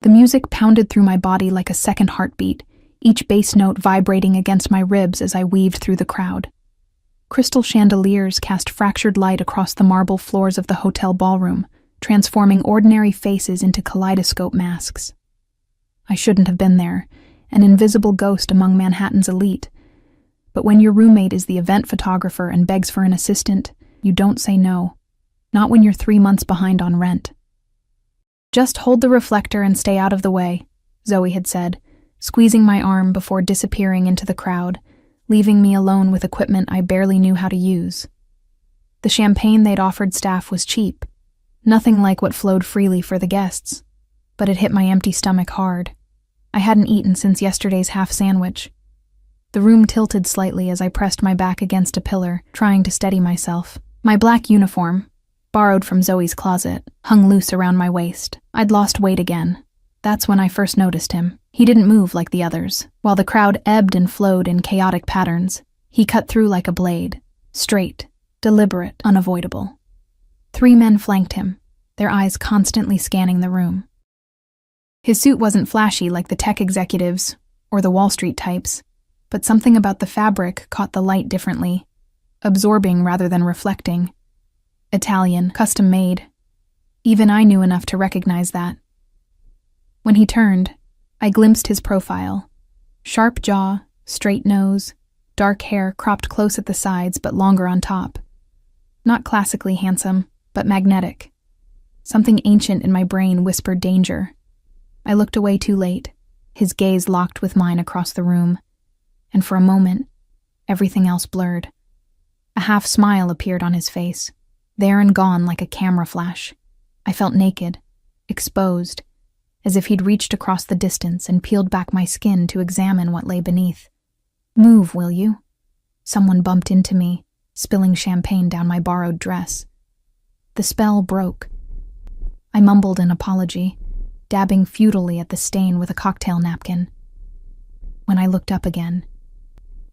The music pounded through my body like a second heartbeat, each bass note vibrating against my ribs as I weaved through the crowd. Crystal chandeliers cast fractured light across the marble floors of the hotel ballroom, transforming ordinary faces into kaleidoscope masks. I shouldn't have been there, an invisible ghost among Manhattan's elite. But when your roommate is the event photographer and begs for an assistant, you don't say no. Not when you're 3 months behind on rent. "Just hold the reflector and stay out of the way," Zoe had said, squeezing my arm before disappearing into the crowd, leaving me alone with equipment I barely knew how to use. The champagne they'd offered staff was cheap, nothing like what flowed freely for the guests, but it hit my empty stomach hard. I hadn't eaten since yesterday's half sandwich. The room tilted slightly as I pressed my back against a pillar, trying to steady myself. My black uniform, borrowed from Zoe's closet, hung loose around my waist. I'd lost weight again. That's when I first noticed him. He didn't move like the others. While the crowd ebbed and flowed in chaotic patterns, he cut through like a blade. Straight, deliberate, unavoidable. 3 men flanked him, their eyes constantly scanning the room. His suit wasn't flashy like the tech executives or the Wall Street types, but something about the fabric caught the light differently, absorbing rather than reflecting. Italian, custom-made. Even I knew enough to recognize that. When he turned, I glimpsed his profile. Sharp jaw, straight nose, dark hair cropped close at the sides but longer on top. Not classically handsome, but magnetic. Something ancient in my brain whispered danger. I looked away too late, his gaze locked with mine across the room, and for a moment, everything else blurred. A half smile appeared on his face, there and gone like a camera flash. I felt naked, exposed, as if he'd reached across the distance and peeled back my skin to examine what lay beneath. "Move, will you?" Someone bumped into me, spilling champagne down my borrowed dress. The spell broke. I mumbled an apology, dabbing futilely at the stain with a cocktail napkin. When I looked up again,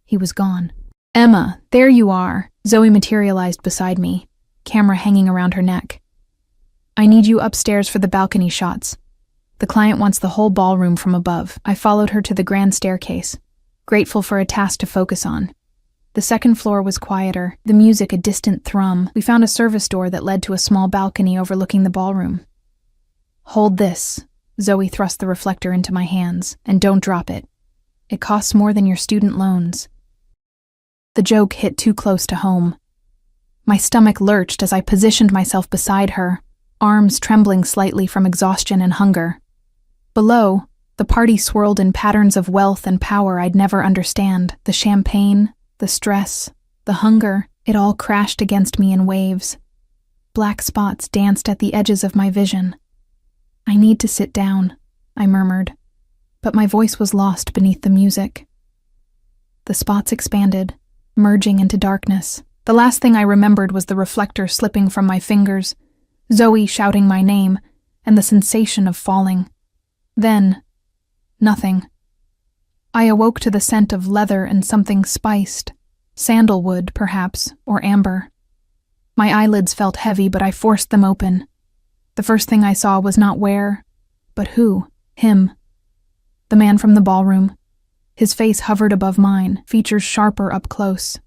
he was gone. "Emma, there you are." Zoe materialized beside me, camera hanging around her neck. "I need you upstairs for the balcony shots. The client wants the whole ballroom from above." I followed her to the grand staircase, grateful for a task to focus on. The second floor was quieter, the music a distant thrum. We found a service door that led to a small balcony overlooking the ballroom. "Hold this." Zoe thrust the reflector into my hands, "and don't drop it. It costs more than your student loans." The joke hit too close to home. My stomach lurched as I positioned myself beside her, arms trembling slightly from exhaustion and hunger. Below, the party swirled in patterns of wealth and power I'd never understand. The champagne, the stress, the hunger, it all crashed against me in waves. Black spots danced at the edges of my vision. "I need to sit down," I murmured, but my voice was lost beneath the music. The spots expanded, merging into darkness. The last thing I remembered was the reflector slipping from my fingers, Zoe shouting my name, and the sensation of falling. Then, nothing. I awoke to the scent of leather and something spiced, sandalwood, perhaps, or amber. My eyelids felt heavy, but I forced them open. The first thing I saw was not where, but who, him. The man from the ballroom. His face hovered above mine, features sharper up close.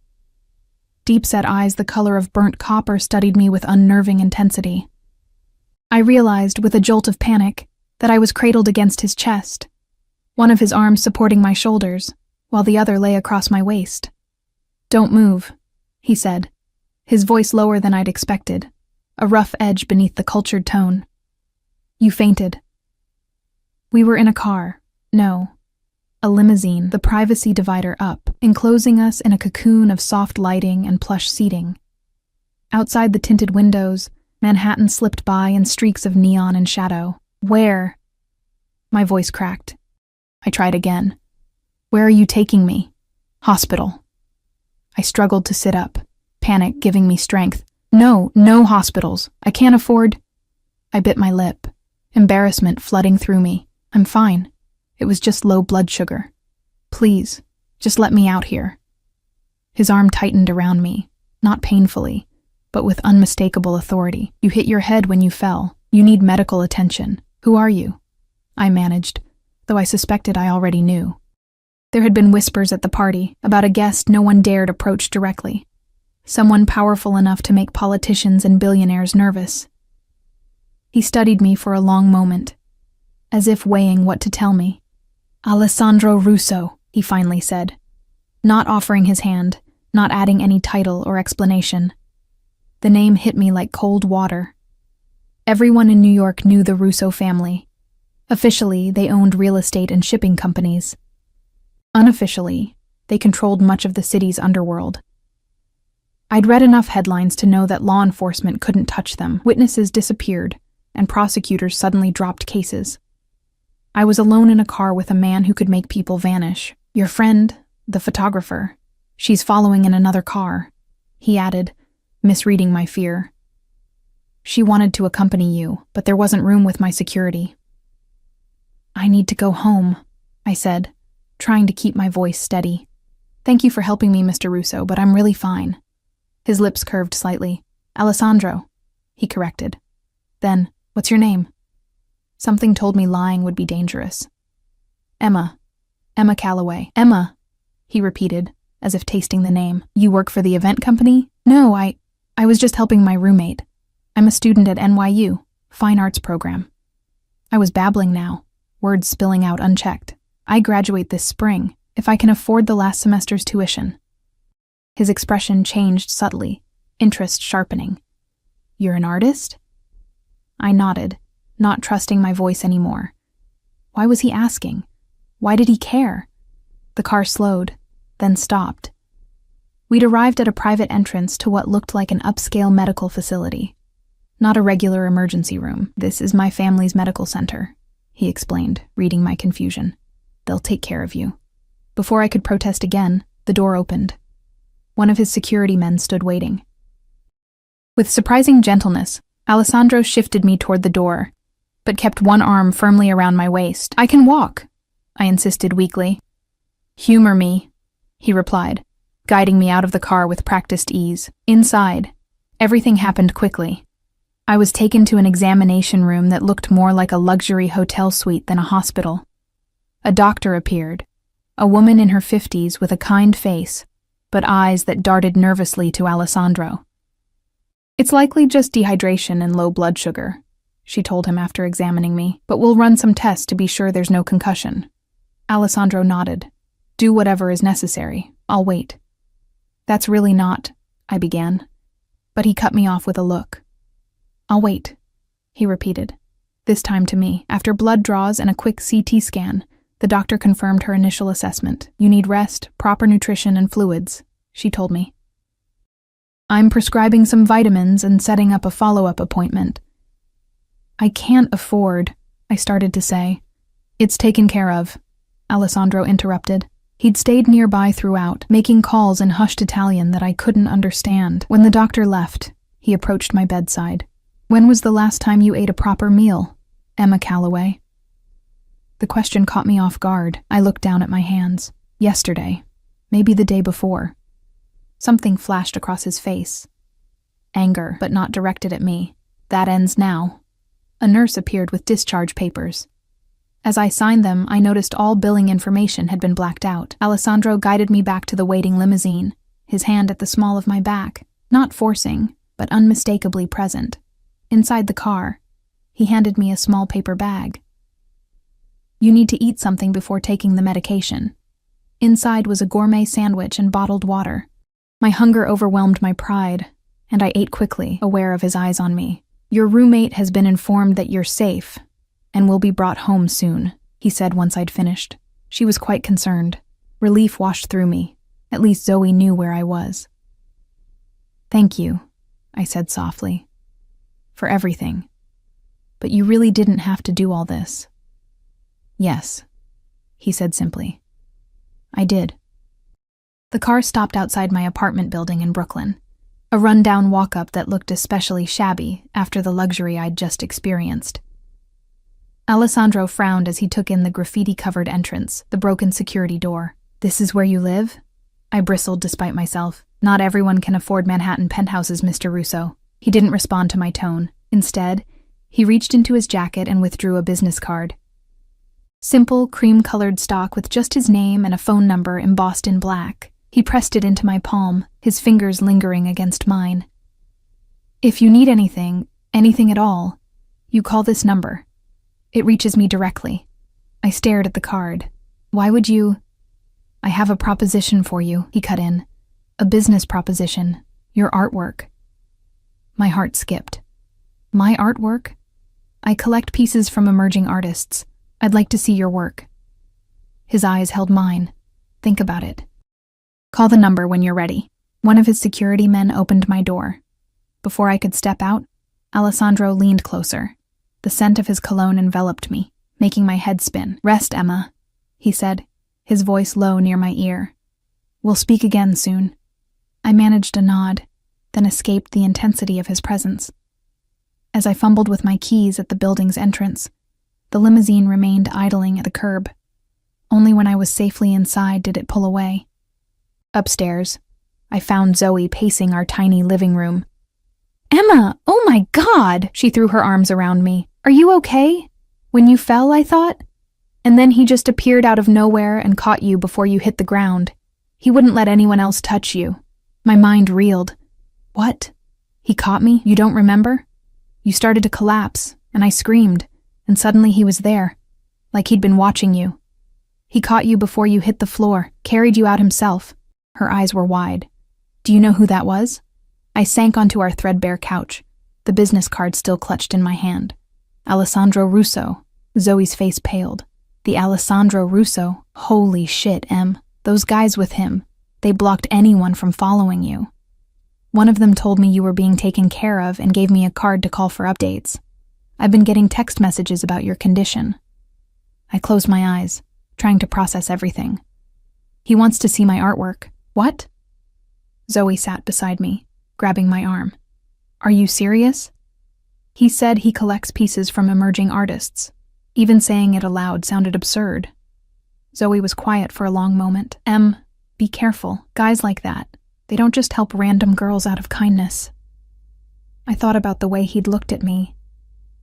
Deep-set eyes the color of burnt copper studied me with unnerving intensity. I realized, with a jolt of panic, that I was cradled against his chest, one of his arms supporting my shoulders, while the other lay across my waist. "Don't move," he said, his voice lower than I'd expected, a rough edge beneath the cultured tone. "You fainted." We were in a car. No, a limousine, the privacy divider up, enclosing us in a cocoon of soft lighting and plush seating. Outside the tinted windows, Manhattan slipped by in streaks of neon and shadow. "Where?" My voice cracked. I tried again. "Where are you taking me?" "Hospital." I struggled to sit up, panic giving me strength. No hospitals. I can't afford." I bit my lip, embarrassment flooding through me. "I'm fine. It was just low blood sugar. Please, just let me out here." His arm tightened around me, not painfully, but with unmistakable authority. "You hit your head when you fell. You need medical attention. Who are you?" I managed, though I suspected I already knew. There had been whispers at the party about a guest no one dared approach directly. Someone powerful enough to make politicians and billionaires nervous. He studied me for a long moment, as if weighing what to tell me. "Alessandro Russo," he finally said, not offering his hand, not adding any title or explanation. The name hit me like cold water. Everyone in New York knew the Russo family. Officially, they owned real estate and shipping companies. Unofficially, they controlled much of the city's underworld. I'd read enough headlines to know that law enforcement couldn't touch them. Witnesses disappeared, and prosecutors suddenly dropped cases. I was alone in a car with a man who could make people vanish. "Your friend, the photographer, she's following in another car," he added, misreading my fear. "She wanted to accompany you, but there wasn't room with my security." "I need to go home," I said, trying to keep my voice steady. "Thank you for helping me, Mr. Russo, but I'm really fine." His lips curved slightly. "Alessandro," he corrected. Then, "What's your name?" Something told me lying would be dangerous. Emma Calloway." "Emma," he repeated, as if tasting the name. "You work for the event company?" "No, I was just helping my roommate. I'm a student at NYU, Fine Arts program." I was babbling now, words spilling out unchecked. "I graduate this spring, if I can afford the last semester's tuition." His expression changed subtly, interest sharpening. "You're an artist?" I nodded, not trusting my voice anymore. Why was he asking? Why did he care? The car slowed, then stopped. We'd arrived at a private entrance to what looked like an upscale medical facility. Not a regular emergency room. "This is my family's medical center," he explained, reading my confusion. "They'll take care of you." Before I could protest again, the door opened. One of his security men stood waiting. With surprising gentleness, Alessandro shifted me toward the door, but kept one arm firmly around my waist. "I can walk," I insisted weakly. "Humor me," he replied, guiding me out of the car with practiced ease. Inside, everything happened quickly. I was taken to an examination room that looked more like a luxury hotel suite than a hospital. A doctor appeared, a woman in her 50s with a kind face, but eyes that darted nervously to Alessandro. "It's likely just dehydration and low blood sugar," she told him after examining me, "but we'll run some tests to be sure there's no concussion." Alessandro nodded. "Do whatever is necessary. I'll wait." "That's really not," I began, but he cut me off with a look. "I'll wait," he repeated, this time to me. After blood draws and a quick CT scan, the doctor confirmed her initial assessment. "You need rest, proper nutrition, and fluids," she told me. "I'm prescribing some vitamins and setting up a follow-up appointment." "I can't afford," I started to say. "It's taken care of," Alessandro interrupted. He'd stayed nearby throughout, making calls in hushed Italian that I couldn't understand. When the doctor left, he approached my bedside. "When was the last time you ate a proper meal, Emma Calloway?" The question caught me off guard. I looked down at my hands. "Yesterday. Maybe the day before." Something flashed across his face. Anger, but not directed at me. "That ends now." A nurse appeared with discharge papers. As I signed them, I noticed all billing information had been blacked out. Alessandro guided me back to the waiting limousine, his hand at the small of my back, not forcing, but unmistakably present. Inside the car, he handed me a small paper bag. "You need to eat something before taking the medication." Inside was a gourmet sandwich and bottled water. My hunger overwhelmed my pride, and I ate quickly, aware of his eyes on me. "Your roommate has been informed that you're safe, and will be brought home soon," he said once I'd finished. She was quite concerned. Relief washed through me. At least Zoe knew where I was. "Thank you," I said softly, "for everything. But you really didn't have to do all this." "Yes," he said simply. "I did." The car stopped outside my apartment building in Brooklyn, a rundown walk-up that looked especially shabby after the luxury I'd just experienced. Alessandro frowned as he took in the graffiti-covered entrance, the broken security door. "This is where you live?" I bristled despite myself. "Not everyone can afford Manhattan penthouses, Mr. Russo." He didn't respond to my tone. Instead, he reached into his jacket and withdrew a business card. Simple, cream-colored stock with just his name and a phone number embossed in black. He pressed it into my palm, his fingers lingering against mine. "If you need anything at all, you call this number. It reaches me directly." I stared at the card. "Why would you—" "I have a proposition for you," he cut in. "A business proposition. Your artwork." My heart skipped. "My artwork? I collect pieces from emerging artists. I'd like to see your work." His eyes held mine. "Think about it. Call the number when you're ready." One of his security men opened my door. Before I could step out, Alessandro leaned closer. The scent of his cologne enveloped me, making my head spin. "Rest, Emma," he said, his voice low near my ear. "We'll speak again soon." I managed a nod, then escaped the intensity of his presence. As I fumbled with my keys at the building's entrance, the limousine remained idling at the curb. Only when I was safely inside did it pull away. Upstairs, I found Zoe pacing our tiny living room. "Emma, oh my God!" She threw her arms around me. "Are you okay? When you fell, I thought? And then he just appeared out of nowhere and caught you before you hit the ground. He wouldn't let anyone else touch you." My mind reeled. "What? He caught me? You don't remember? You started to collapse, and I screamed, and suddenly he was there, like he'd been watching you. He caught you before you hit the floor, carried you out himself." Her eyes were wide. "Do you know who that was?" I sank onto our threadbare couch, the business card still clutched in my hand. "Alessandro Russo." Zoe's face paled. "The Alessandro Russo? Holy shit, Em. Those guys with him. They blocked anyone from following you. One of them told me you were being taken care of and gave me a card to call for updates. I've been getting text messages about your condition." I closed my eyes, trying to process everything. "He wants to see my artwork." "What?" Zoe sat beside me, grabbing my arm. "Are you serious?" "He said he collects pieces from emerging artists." Even saying it aloud sounded absurd. Zoe was quiet for a long moment. "Em, be careful. Guys like that, they don't just help random girls out of kindness." I thought about the way he'd looked at me,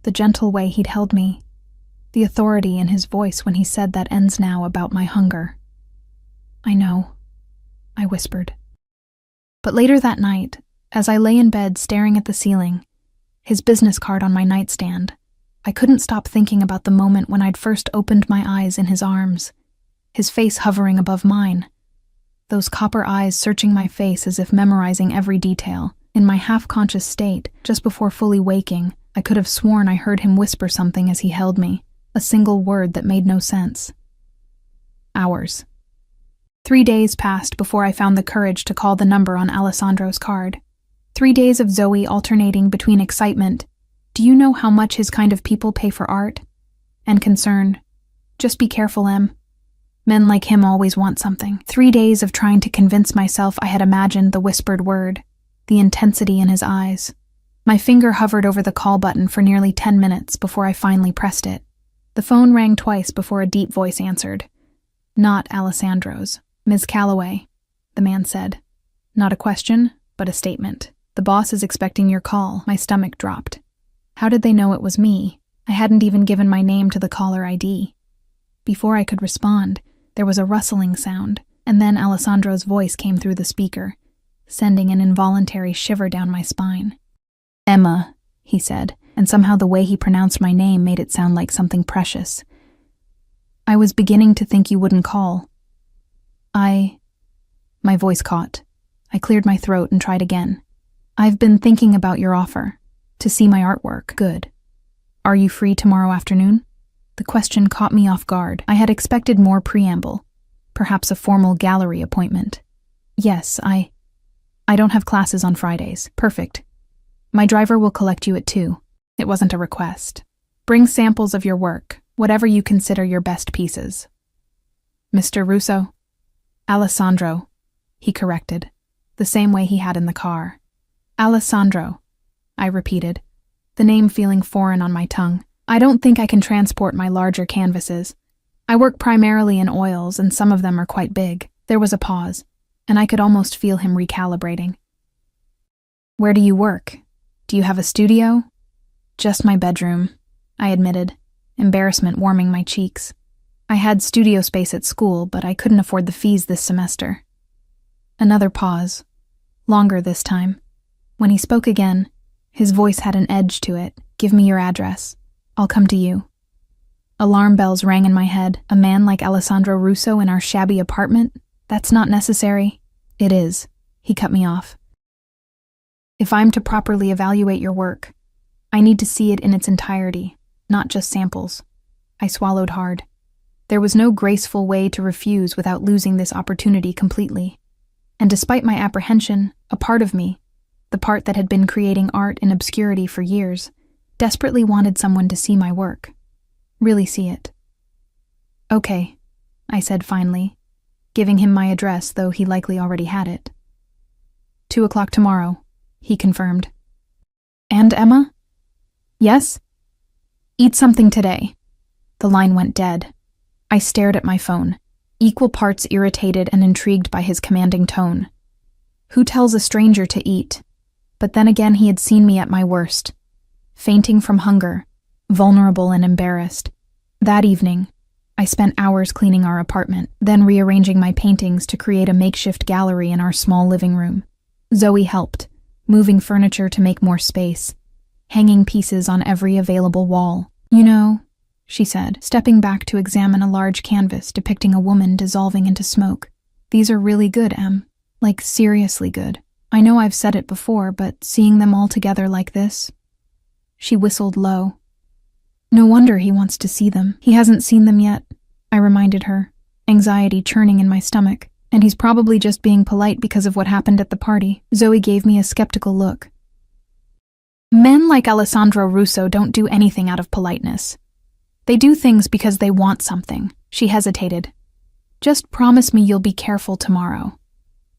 the gentle way he'd held me, the authority in his voice when he said that ends now about my hunger. "I know," I whispered. But later that night, as I lay in bed staring at the ceiling, his business card on my nightstand, I couldn't stop thinking about the moment when I'd first opened my eyes in his arms, his face hovering above mine, those copper eyes searching my face as if memorizing every detail. In my half-conscious state, just before fully waking, I could have sworn I heard him whisper something as he held me, a single word that made no sense. Hours. 3 days passed before I found the courage to call the number on Alessandro's card. 3 days of Zoe alternating between excitement, "Do you know how much his kind of people pay for art?" and concern, "Just be careful, Em. Men like him always want something." 3 days of trying to convince myself I had imagined the whispered word, the intensity in his eyes. My finger hovered over the call button for nearly 10 minutes before I finally pressed it. The phone rang twice before a deep voice answered. "Not Alessandro's. Ms. Calloway," the man said. Not a question, but a statement. "The boss is expecting your call." My stomach dropped. How did they know it was me? I hadn't even given my name to the caller ID. Before I could respond, there was a rustling sound, and then Alessandro's voice came through the speaker, sending an involuntary shiver down my spine. "Emma," he said, and somehow the way he pronounced my name made it sound like something precious. "I was beginning to think you wouldn't call. My voice caught. I cleared my throat and tried again. "I've been thinking about your offer. To see my artwork." "Good. Are you free tomorrow afternoon?" The question caught me off guard. I had expected more preamble, perhaps a formal gallery appointment. "Yes, I don't have classes on Fridays." "Perfect. My driver will collect you at 2. It wasn't a request. "Bring samples of your work, whatever you consider your best pieces." "Mr. Russo?" "Alessandro," he corrected, the same way he had in the car. "Alessandro," I repeated, the name feeling foreign on my tongue. "I don't think I can transport my larger canvases. I work primarily in oils, and some of them are quite big." There was a pause, and I could almost feel him recalibrating. "Where do you work? Do you have a studio?" "Just my bedroom," I admitted, embarrassment warming my cheeks. I had studio space at school, but I couldn't afford the fees this semester. Another pause. Longer this time. When he spoke again, his voice had an edge to it. Give me your address. I'll come to you. Alarm bells rang in my head. A man like Alessandro Russo in our shabby apartment? That's not necessary. It is. He cut me off. If I'm to properly evaluate your work, I need to see it in its entirety, not just samples. I swallowed hard. There was no graceful way to refuse without losing this opportunity completely. And despite my apprehension, a part of me, the part that had been creating art in obscurity for years, desperately wanted someone to see my work. Really see it. Okay, I said finally, giving him my address, though he likely already had it. 2:00 tomorrow, he confirmed. And Emma? Yes? Eat something today. The line went dead. I stared at my phone, equal parts irritated and intrigued by his commanding tone. Who tells a stranger to eat? But then again, he had seen me at my worst, fainting from hunger, vulnerable and embarrassed. That evening, I spent hours cleaning our apartment, then rearranging my paintings to create a makeshift gallery in our small living room. Zoe helped, moving furniture to make more space, hanging pieces on every available wall. You know, she said, stepping back to examine a large canvas depicting a woman dissolving into smoke. These are really good, Em. Like, seriously good. I know I've said it before, but seeing them all together like this... She whistled low. No wonder he wants to see them. He hasn't seen them yet, I reminded her, anxiety churning in my stomach. And he's probably just being polite because of what happened at the party. Zoe gave me a skeptical look. Men like Alessandro Russo don't do anything out of politeness. They do things because they want something. She hesitated. Just promise me you'll be careful tomorrow.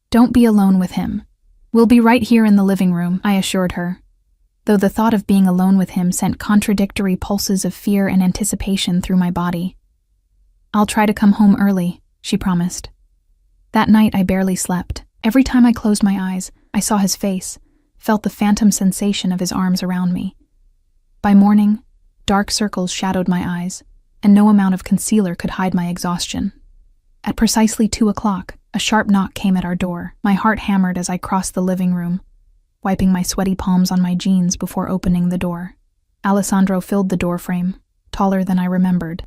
Don't be alone with him. We'll be right here in the living room, I assured her, though the thought of being alone with him sent contradictory pulses of fear and anticipation through my body. I'll try to come home early, she promised. That night I barely slept. Every time I closed my eyes, I saw his face, felt the phantom sensation of his arms around me. By morning, dark circles shadowed my eyes, and no amount of concealer could hide my exhaustion. At precisely 2:00, a sharp knock came at our door. My heart hammered as I crossed the living room, wiping my sweaty palms on my jeans before opening the door. Alessandro filled the doorframe, taller than I remembered,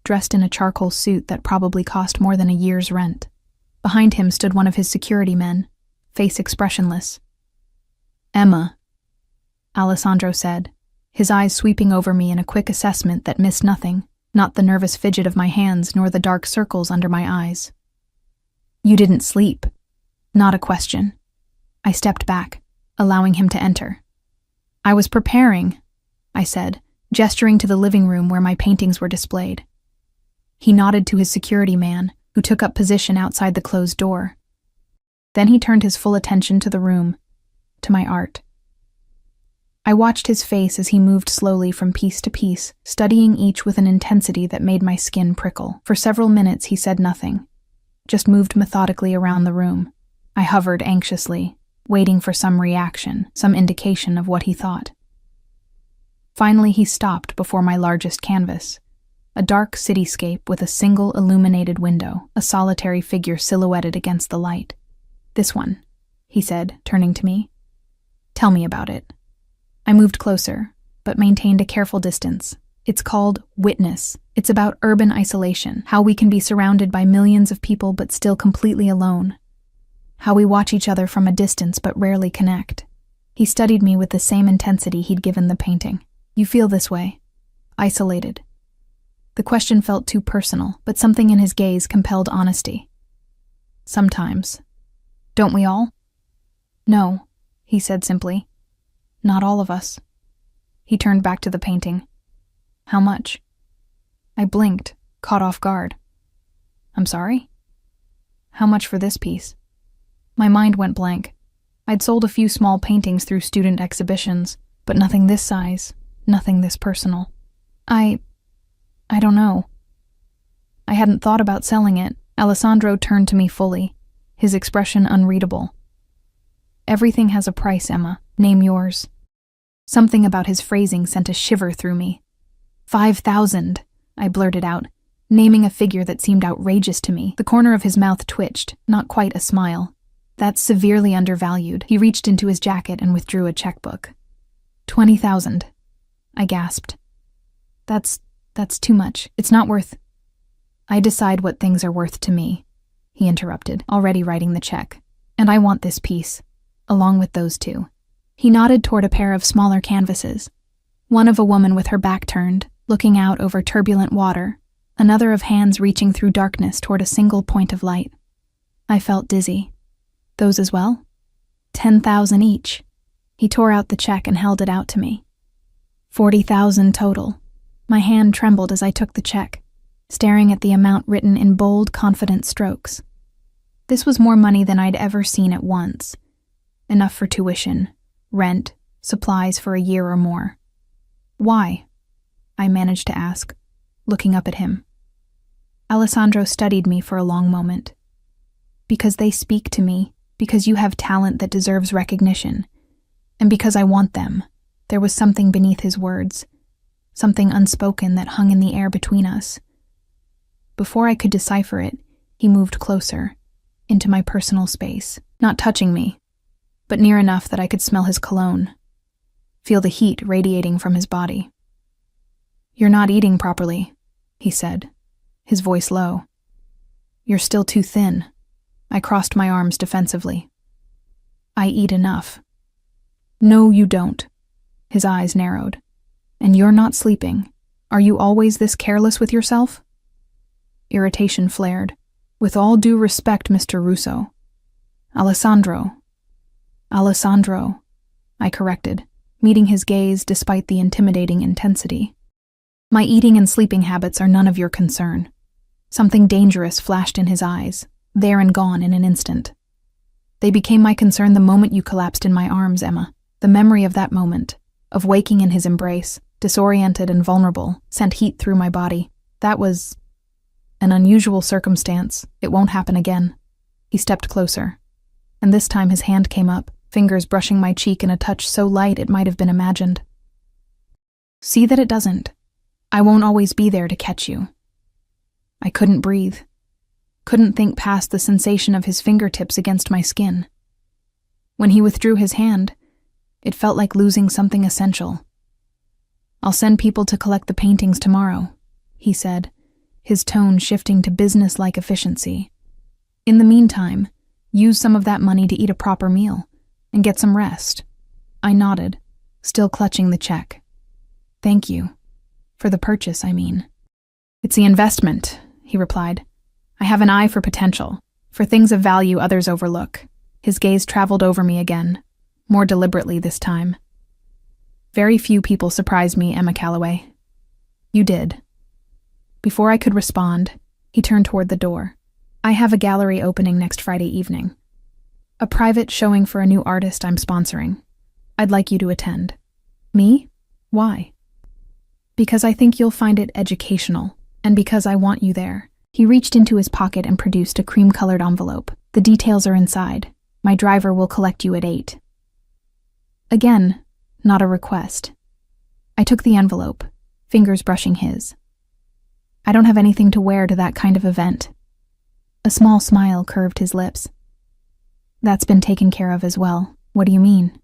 dressed in a charcoal suit that probably cost more than a year's rent. Behind him stood one of his security men, face expressionless. Emma, Alessandro said, his eyes sweeping over me in a quick assessment that missed nothing, not the nervous fidget of my hands nor the dark circles under my eyes. You didn't sleep. Not a question. I stepped back, allowing him to enter. I was preparing, I said, gesturing to the living room where my paintings were displayed. He nodded to his security man, who took up position outside the closed door. Then he turned his full attention to the room, to my art. I watched his face as he moved slowly from piece to piece, studying each with an intensity that made my skin prickle. For several minutes he said nothing, just moved methodically around the room. I hovered anxiously, waiting for some reaction, some indication of what he thought. Finally he stopped before my largest canvas, a dark cityscape with a single illuminated window, a solitary figure silhouetted against the light. This one, he said, turning to me. Tell me about it. I moved closer, but maintained a careful distance. It's called Witness. It's about urban isolation, how we can be surrounded by millions of people but still completely alone. How we watch each other from a distance but rarely connect. He studied me with the same intensity he'd given the painting. You feel this way? Isolated. The question felt too personal, but something in his gaze compelled honesty. Sometimes. Don't we all? No, he said simply. Not all of us. He turned back to the painting. How much? I blinked, caught off guard. I'm sorry? How much for this piece? My mind went blank. I'd sold a few small paintings through student exhibitions, but nothing this size, nothing this personal. I don't know. I hadn't thought about selling it. Alessandro turned to me fully, his expression unreadable. Everything has a price, Emma. Name yours. Something about his phrasing sent a shiver through me. 5,000, I blurted out, naming a figure that seemed outrageous to me. The corner of his mouth twitched, not quite a smile. That's severely undervalued. He reached into his jacket and withdrew a checkbook. 20,000. I gasped. That's too much. It's not worth. I decide what things are worth to me, he interrupted, already writing the check. And I want this piece, along with those two. He nodded toward a pair of smaller canvases. One of a woman with her back turned, looking out over turbulent water, another of hands reaching through darkness toward a single point of light. I felt dizzy. Those as well? 10,000 each. He tore out the check and held it out to me. 40,000 total. My hand trembled as I took the check, staring at the amount written in bold, confident strokes. This was more money than I'd ever seen at once. Enough for tuition, rent, supplies for a year or more. Why? I managed to ask, looking up at him. Alessandro studied me for a long moment. Because they speak to me, because you have talent that deserves recognition, and because I want them. There was something beneath his words, something unspoken that hung in the air between us. Before I could decipher it, he moved closer, into my personal space, not touching me, but near enough that I could smell his cologne, feel the heat radiating from his body. You're not eating properly, he said, his voice low. You're still too thin. I crossed my arms defensively. I eat enough. No, you don't. His eyes narrowed. And you're not sleeping. Are you always this careless with yourself? Irritation flared. With all due respect, Mr. Russo. Alessandro, I corrected, meeting his gaze despite the intimidating intensity. My eating and sleeping habits are none of your concern. Something dangerous flashed in his eyes, there and gone in an instant. They became my concern the moment you collapsed in my arms, Emma. The memory of that moment, of waking in his embrace, disoriented and vulnerable, sent heat through my body. That was an unusual circumstance. It won't happen again. He stepped closer, and this time his hand came up, fingers brushing my cheek in a touch so light it might have been imagined. See that it doesn't. I won't always be there to catch you. I couldn't breathe. Couldn't think past the sensation of his fingertips against my skin. When he withdrew his hand, it felt like losing something essential. I'll send people to collect the paintings tomorrow, he said, his tone shifting to business-like efficiency. In the meantime, use some of that money to eat a proper meal and get some rest. I nodded, still clutching the check. Thank you. For the purchase, I mean. It's the investment, he replied. I have an eye for potential, for things of value others overlook. His gaze traveled over me again, more deliberately this time. Very few people surprised me, Emma Calloway. You did. Before I could respond, he turned toward the door. I have a gallery opening next Friday evening. A private showing for a new artist I'm sponsoring. I'd like you to attend. Me? Why? Because I think you'll find it educational, and because I want you there. He reached into his pocket and produced a cream-colored envelope. The details are inside. My driver will collect you at 8. Again, not a request. I took the envelope, fingers brushing his. I don't have anything to wear to that kind of event. A small smile curved his lips. That's been taken care of as well. What do you mean?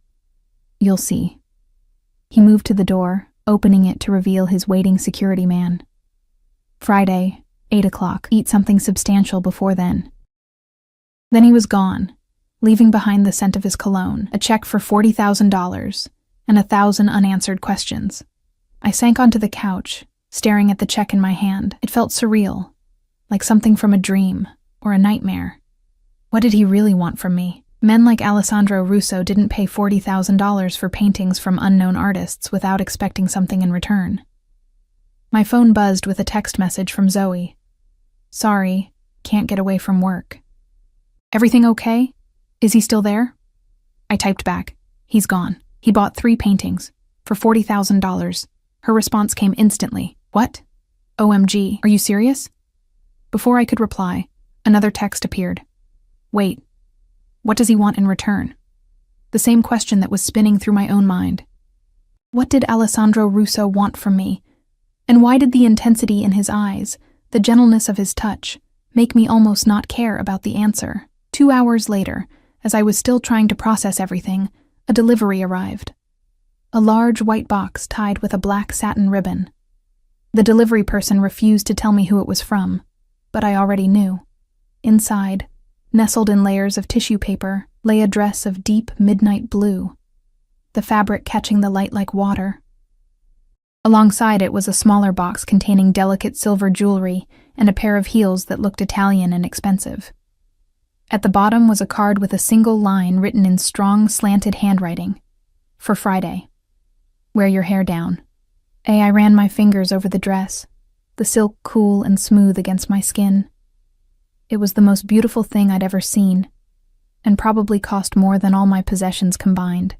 You'll see. He moved to the door, opening it to reveal his waiting security man. Friday, 8 o'clock. Eat something substantial before then. Then he was gone, leaving behind the scent of his cologne, a check for $40,000, and 1,000 unanswered questions. I sank onto the couch, staring at the check in my hand. It felt surreal, like something from a dream or a nightmare. What did he really want from me? Men like Alessandro Russo didn't pay $40,000 for paintings from unknown artists without expecting something in return. My phone buzzed with a text message from Zoe. Sorry, can't get away from work. Everything okay? Is he still there? I typed back. He's gone. He bought 3 paintings for $40,000. Her response came instantly. What? OMG, are you serious? Before I could reply, another text appeared. Wait, what does he want in return? The same question that was spinning through my own mind. What did Alessandro Russo want from me? And why did the intensity in his eyes, the gentleness of his touch, make me almost not care about the answer. 2 hours later, as I was still trying to process everything, a delivery arrived. A large white box tied with a black satin ribbon. The delivery person refused to tell me who it was from, but I already knew. Inside, nestled in layers of tissue paper, lay a dress of deep midnight blue, the fabric catching the light like water. Alongside it was a smaller box containing delicate silver jewelry and a pair of heels that looked Italian and expensive. At the bottom was a card with a single line written in strong, slanted handwriting. For Friday. Wear your hair down. I ran my fingers over the dress, the silk cool and smooth against my skin. It was the most beautiful thing I'd ever seen, and probably cost more than all my possessions combined.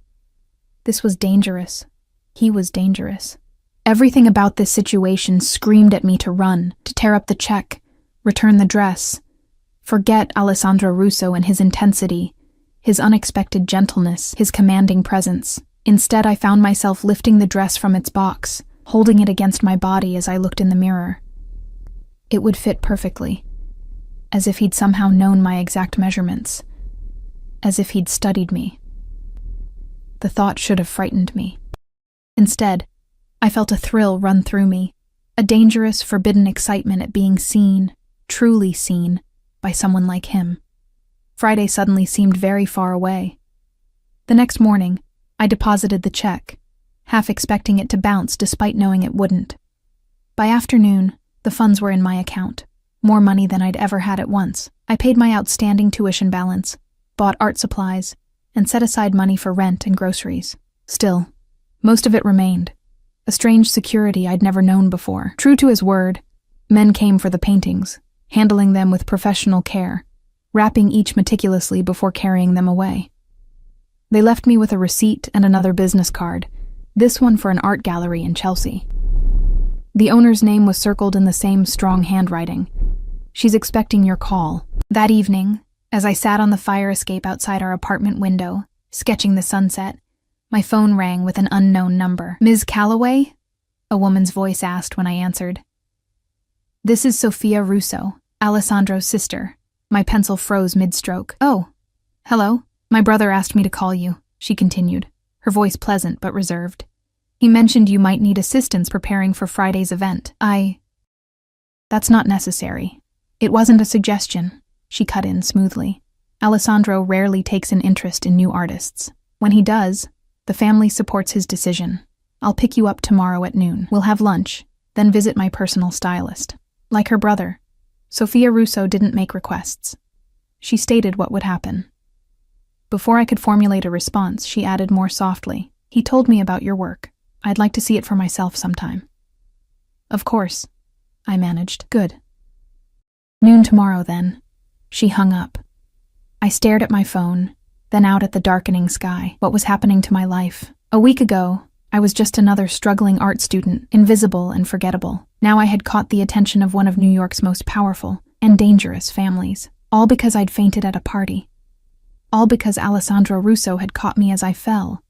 This was dangerous. He was dangerous. Everything about this situation screamed at me to run, to tear up the check, return the dress, forget Alessandro Russo and his intensity, his unexpected gentleness, his commanding presence. Instead, I found myself lifting the dress from its box, holding it against my body as I looked in the mirror. It would fit perfectly, as if he'd somehow known my exact measurements, as if he'd studied me. The thought should have frightened me. Instead, I felt a thrill run through me, a dangerous, forbidden excitement at being seen, truly seen, by someone like him. Friday suddenly seemed very far away. The next morning, I deposited the check, half expecting it to bounce despite knowing it wouldn't. By afternoon, the funds were in my account, more money than I'd ever had at once. I paid my outstanding tuition balance, bought art supplies, and set aside money for rent and groceries. Still, most of it remained, a strange security I'd never known before. True to his word, men came for the paintings, handling them with professional care, wrapping each meticulously before carrying them away. They left me with a receipt and another business card, this one for an art gallery in Chelsea. The owner's name was circled in the same strong handwriting. She's expecting your call. That evening, as I sat on the fire escape outside our apartment window, sketching the sunset, my phone rang with an unknown number. "Ms. Calloway?" a woman's voice asked when I answered. "This is Sofia Russo, Alessandro's sister." My pencil froze mid-stroke. "Oh, hello. My brother asked me to call you," she continued, her voice pleasant but reserved. "He mentioned you might need assistance preparing for Friday's event. That's not necessary. It wasn't a suggestion," she cut in smoothly. "Alessandro rarely takes an interest in new artists. When he does, the family supports his decision. I'll pick you up tomorrow at noon. We'll have lunch, then visit my personal stylist." Like her brother, Sofia Russo didn't make requests. She stated what would happen. Before I could formulate a response, she added more softly, "He told me about your work. I'd like to see it for myself sometime." "Of course," I managed. "Good. Noon tomorrow, then." She hung up. I stared at my phone, then out at the darkening sky. What was happening to my life? A week ago, I was just another struggling art student, invisible and forgettable. Now I had caught the attention of one of New York's most powerful and dangerous families, all because I'd fainted at a party. All because Alessandro Russo had caught me as I fell.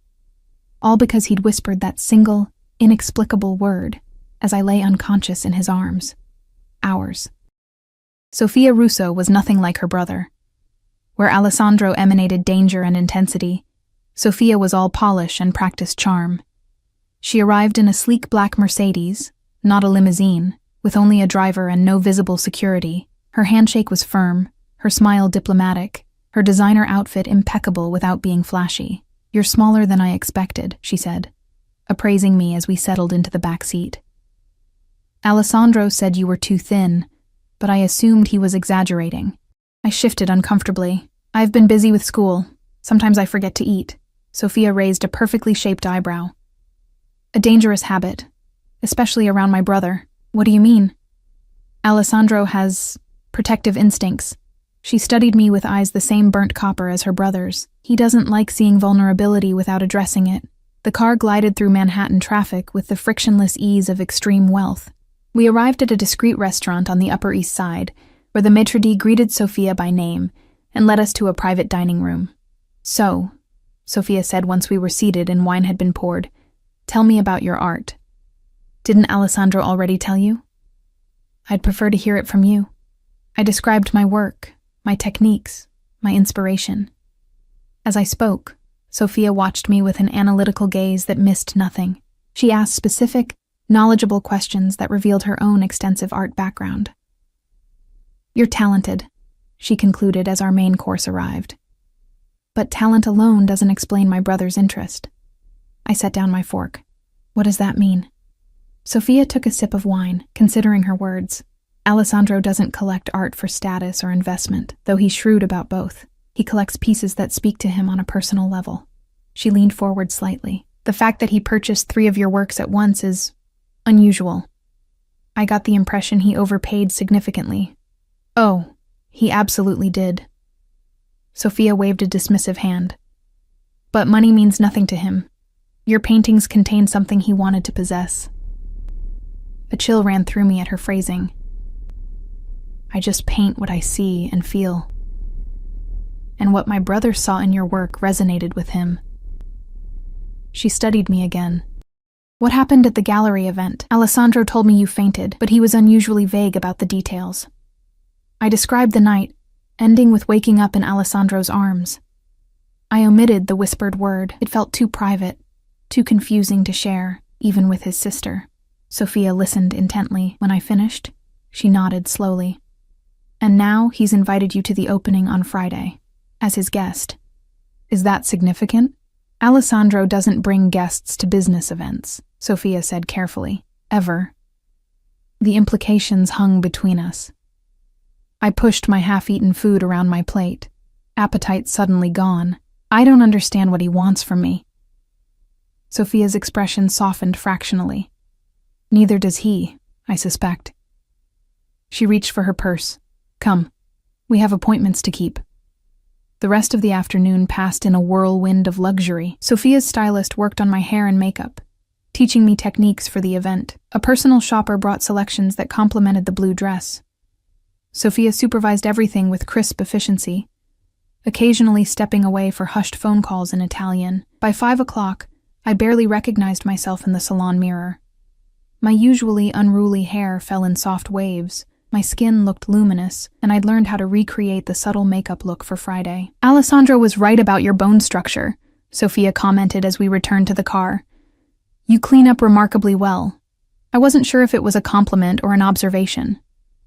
All because he'd whispered that single, inexplicable word as I lay unconscious in his arms. Ours. Sofia Russo was nothing like her brother. Where Alessandro emanated danger and intensity, Sofia was all polish and practiced charm. She arrived in a sleek black Mercedes, not a limousine, with only a driver and no visible security. Her handshake was firm, her smile diplomatic, her designer outfit impeccable without being flashy. "You're smaller than I expected," she said, appraising me as we settled into the back seat. "Alessandro said you were too thin, but I assumed he was exaggerating." I shifted uncomfortably. "I've been busy with school. Sometimes I forget to eat." Sofia raised a perfectly shaped eyebrow. "A dangerous habit, especially around my brother." "What do you mean?" "Alessandro has protective instincts." She studied me with eyes the same burnt copper as her brother's. "He doesn't like seeing vulnerability without addressing it." The car glided through Manhattan traffic with the frictionless ease of extreme wealth. We arrived at a discreet restaurant on the Upper East Side, where the maitre d' greeted Sofia by name and led us to a private dining room. "So," Sofia said once we were seated and wine had been poured, "tell me about your art." "Didn't Alessandro already tell you?" I'd prefer to hear it from you. I described my work, my techniques, my inspiration. As I spoke, Sophia watched me with an analytical gaze that missed nothing. She asked specific, knowledgeable questions that revealed her own extensive art background. "You're talented," she concluded as our main course arrived. "But talent alone doesn't explain my brother's interest." I set down my fork. "What does that mean?" Sophia took a sip of wine, considering her words. "Alessandro doesn't collect art for status or investment, though he's shrewd about both. He collects pieces that speak to him on a personal level." She leaned forward slightly. "The fact that he purchased 3 of your works at once is unusual. I got the impression he overpaid significantly." "Oh, he absolutely did." Sophia waved a dismissive hand. "But money means nothing to him. Your paintings contain something he wanted to possess." A chill ran through me at her phrasing. "I just paint what I see and feel. And what my brother saw in your work resonated with him." She studied me again. "What happened at the gallery event? Alessandro told me you fainted, but he was unusually vague about the details." I described the night, ending with waking up in Alessandro's arms. I omitted the whispered word. It felt too private, too confusing to share, even with his sister. Sophia listened intently. When I finished, she nodded slowly. "And now he's invited you to the opening on Friday, as his guest." "Is that significant?" "Alessandro doesn't bring guests to business events," Sophia said carefully. "Ever." The implications hung between us. I pushed my half-eaten food around my plate, appetite suddenly gone. "I don't understand what he wants from me." Sophia's expression softened fractionally. "Neither does he, I suspect." She reached for her purse. "Come, we have appointments to keep." The rest of the afternoon passed in a whirlwind of luxury. Sophia's stylist worked on my hair and makeup, teaching me techniques for the event. A personal shopper brought selections that complemented the blue dress. Sophia supervised everything with crisp efficiency, occasionally stepping away for hushed phone calls in Italian. By 5 o'clock, I barely recognized myself in the salon mirror. My usually unruly hair fell in soft waves, my skin looked luminous, and I'd learned how to recreate the subtle makeup look for Friday. "Alessandro was right about your bone structure," Sophia commented as we returned to the car. "You clean up remarkably well." I wasn't sure if it was a compliment or an observation.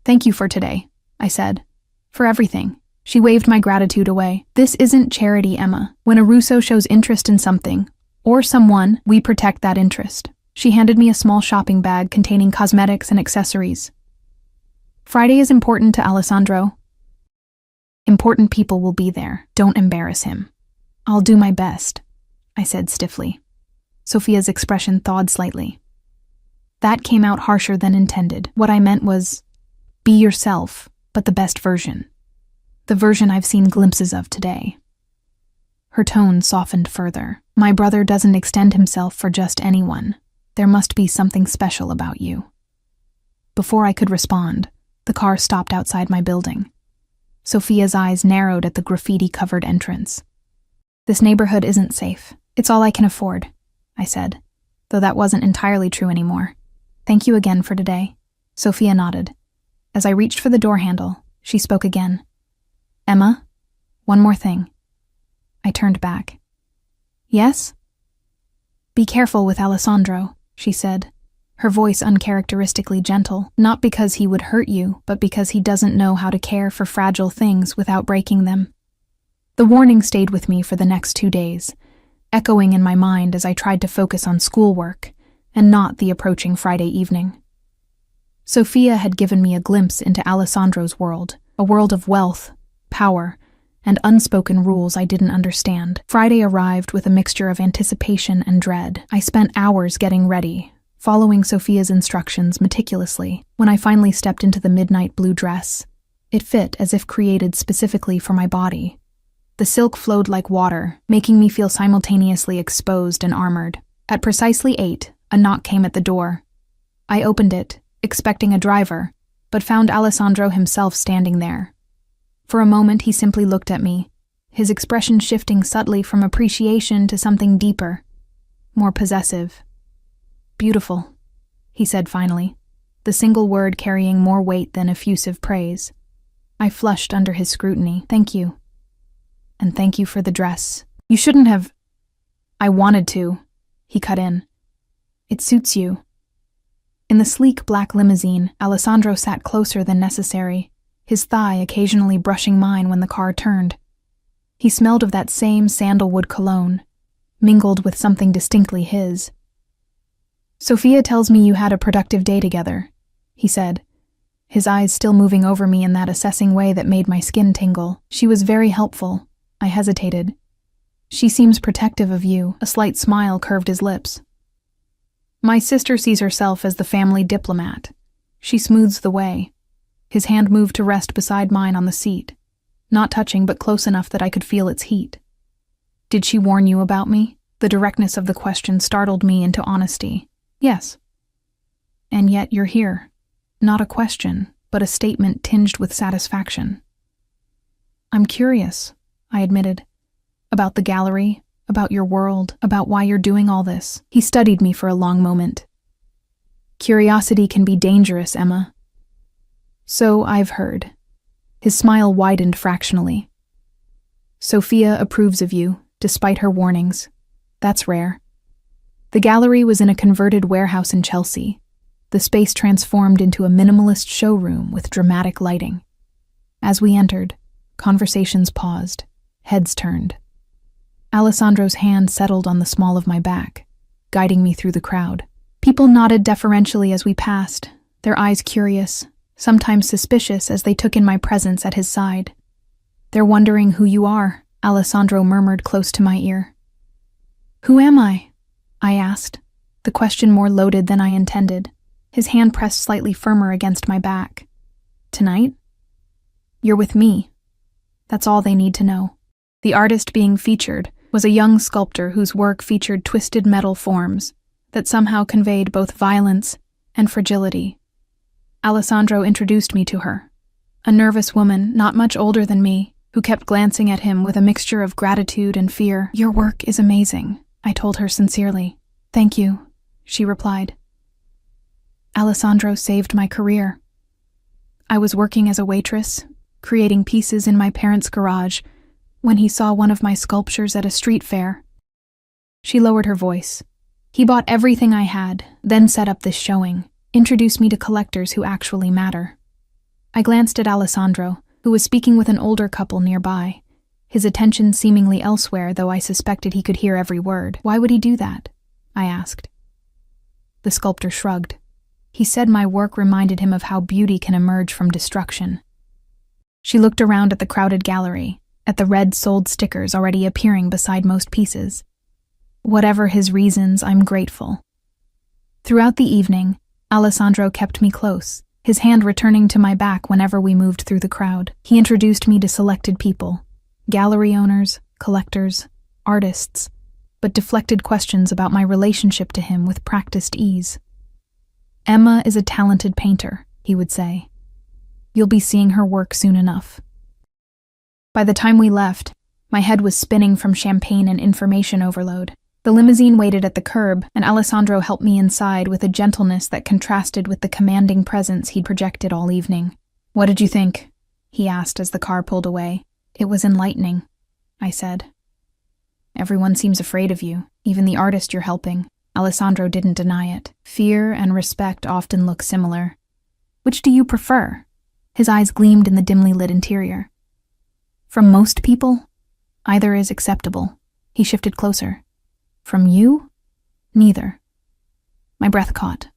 "Thank you for today," I said. "For everything." She waved my gratitude away. "This isn't charity, Emma. When a Russo shows interest in something, or someone, we protect that interest." She handed me a small shopping bag containing cosmetics and accessories. "Friday is important to Alessandro. Important people will be there. Don't embarrass him." "I'll do my best," I said stiffly. Sophia's expression thawed slightly. "That came out harsher than intended. What I meant was, be yourself, but the best version. The version I've seen glimpses of today." Her tone softened further. "My brother doesn't extend himself for just anyone. There must be something special about you." Before I could respond, the car stopped outside my building. Sophia's eyes narrowed at the graffiti-covered entrance. "This neighborhood isn't safe. It's all I can afford," I said, though that wasn't entirely true anymore. "Thank you again for today." Sophia nodded. As I reached for the door handle, she spoke again. "Emma, one more thing." I turned back. "Yes?" "Be careful with Alessandro," she said, her voice uncharacteristically gentle, "not because he would hurt you, but because he doesn't know how to care for fragile things without breaking them." The warning stayed with me for the next 2 days, echoing in my mind as I tried to focus on schoolwork and not the approaching Friday evening. Sophia had given me a glimpse into Alessandro's world, a world of wealth, power, and unspoken rules I didn't understand. Friday arrived with a mixture of anticipation and dread. I spent hours getting ready, following Sophia's instructions meticulously. When I finally stepped into the midnight blue dress, it fit as if created specifically for my body. The silk flowed like water, making me feel simultaneously exposed and armored. At precisely 8, a knock came at the door. I opened it, expecting a driver, but found Alessandro himself standing there. For a moment he simply looked at me, his expression shifting subtly from appreciation to something deeper, more possessive. "Beautiful," he said finally. the single word carrying more weight than effusive praise. I flushed under his scrutiny. "Thank you. And thank you for the dress. You shouldn't have—" "I wanted to," he cut in. "It suits you." In the sleek black limousine, Alessandro sat closer than necessary, his thigh occasionally brushing mine when the car turned. He smelled of that same sandalwood cologne, mingled with something distinctly his. "Sophia tells me you had a productive day together," he said, his eyes still moving over me in that assessing way that made my skin tingle. "She was very helpful." I hesitated. "She seems protective of you." A slight smile curved his lips. "My sister sees herself as the family diplomat. She smooths the way." His hand moved to rest beside mine on the seat, not touching but close enough that I could feel its heat. "Did she warn you about me?" The directness of the question startled me into honesty. "Yes." "And yet you're here." Not a question, but a statement tinged with satisfaction. "I'm curious," I admitted. "About the gallery, about your world, about why you're doing all this." He studied me for a long moment. "Curiosity can be dangerous, Emma." "So I've heard." His smile widened fractionally. "Sophia approves of you, despite her warnings. That's rare." The gallery was in a converted warehouse in Chelsea, the space transformed into a minimalist showroom with dramatic lighting. As we entered, conversations paused, heads turned. Alessandro's hand settled on the small of my back, guiding me through the crowd. People nodded deferentially as we passed, their eyes curious, sometimes suspicious as they took in my presence at his side. "They're wondering who you are," Alessandro murmured close to my ear. "Who am I?" I asked, the question more loaded than I intended. His hand pressed slightly firmer against my back. "Tonight? You're with me. That's all they need to know." The artist being featured was a young sculptor whose work featured twisted metal forms that somehow conveyed both violence and fragility. Alessandro introduced me to her, a nervous woman not much older than me, who kept glancing at him with a mixture of gratitude and fear. "Your work is amazing," I told her sincerely. "Thank you," she replied. "Alessandro saved my career. I was working as a waitress, creating pieces in my parents' garage, when he saw one of my sculptures at a street fair." She lowered her voice. "He bought everything I had, then set up this showing, introduced me to collectors who actually matter." I glanced at Alessandro, who was speaking with an older couple nearby, his attention seemingly elsewhere, though I suspected he could hear every word. "Why would he do that?" I asked. The sculptor shrugged. He said my work reminded him of how beauty can emerge from destruction. She looked around at the crowded gallery, at the red sold stickers already appearing beside most pieces. "Whatever his reasons, I'm grateful." Throughout the evening, Alessandro kept me close, his hand returning to my back whenever we moved through the crowd. He introduced me to selected people, gallery owners, collectors, artists, but deflected questions about my relationship to him with practiced ease. "Emma is a talented painter," he would say. "You'll be seeing her work soon enough." By the time we left, my head was spinning from champagne and information overload. The limousine waited at the curb, and Alessandro helped me inside with a gentleness that contrasted with the commanding presence he'd projected all evening. "What did you think?" he asked as the car pulled away. "It was enlightening," I said. "Everyone seems afraid of you, even the artist you're helping." Alessandro didn't deny it. "Fear and respect often look similar. Which do you prefer?" His eyes gleamed in the dimly lit interior. "From most people, either is acceptable." He shifted closer. "From you? Neither." My breath caught.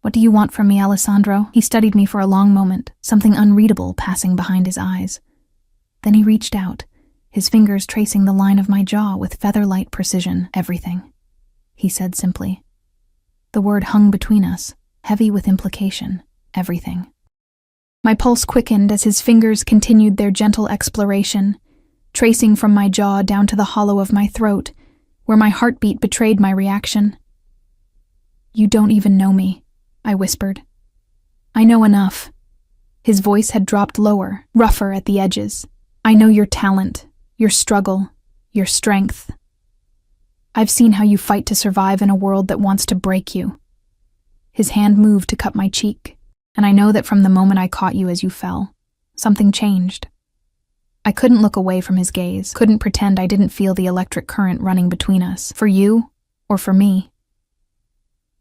"What do you want from me, Alessandro?" He studied me for a long moment, something unreadable passing behind his eyes. Then he reached out, his fingers tracing the line of my jaw with feather-light precision. "Everything," he said simply. The word hung between us, heavy with implication. Everything. My pulse quickened as his fingers continued their gentle exploration, tracing from my jaw down to the hollow of my throat, where my heartbeat betrayed my reaction. "You don't even know me," I whispered. "I know enough." His voice had dropped lower, rougher at the edges. "I know your talent, your struggle, your strength. I've seen how you fight to survive in a world that wants to break you. His hand moved to cut my cheek, and I know that from the moment I caught you as you fell, something changed. I couldn't look away from his gaze, couldn't pretend I didn't feel the electric current running between us, for you or for me.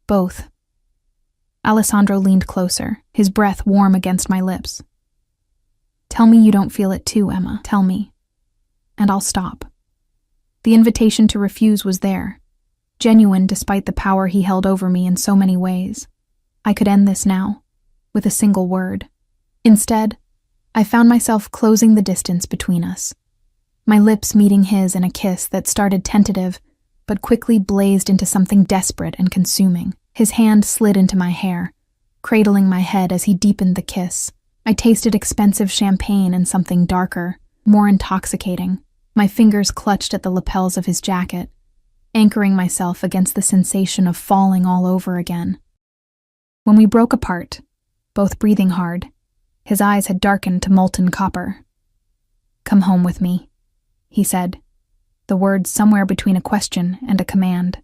Both. Alessandro leaned closer, his breath warm against my lips. Tell me you don't feel it too, Emma. Tell me. And I'll stop. The invitation to refuse was there, genuine despite the power he held over me in so many ways. I could end this now, with a single word. Instead, I found myself closing the distance between us, my lips meeting his in a kiss that started tentative, but quickly blazed into something desperate and consuming. His hand slid into my hair, cradling my head as he deepened the kiss. I tasted expensive champagne and something darker, more intoxicating. My fingers clutched at the lapels of his jacket, anchoring myself against the sensation of falling all over again. When we broke apart, both breathing hard, his eyes had darkened to molten copper. "Come home with me," he said, the words somewhere between a question and a command.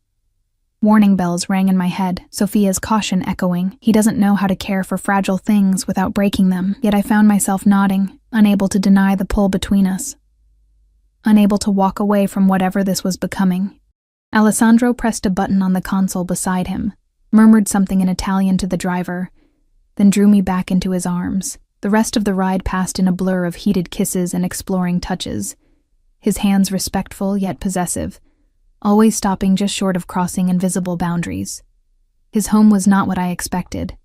Warning bells rang in my head, Sophia's caution echoing. He doesn't know how to care for fragile things without breaking them, yet I found myself nodding, unable to deny the pull between us. Unable to walk away from whatever this was becoming. Alessandro pressed a button on the console beside him, murmured something in Italian to the driver, then drew me back into his arms. The rest of the ride passed in a blur of heated kisses and exploring touches, his hands respectful yet possessive, always stopping just short of crossing invisible boundaries. His home was not what I expected.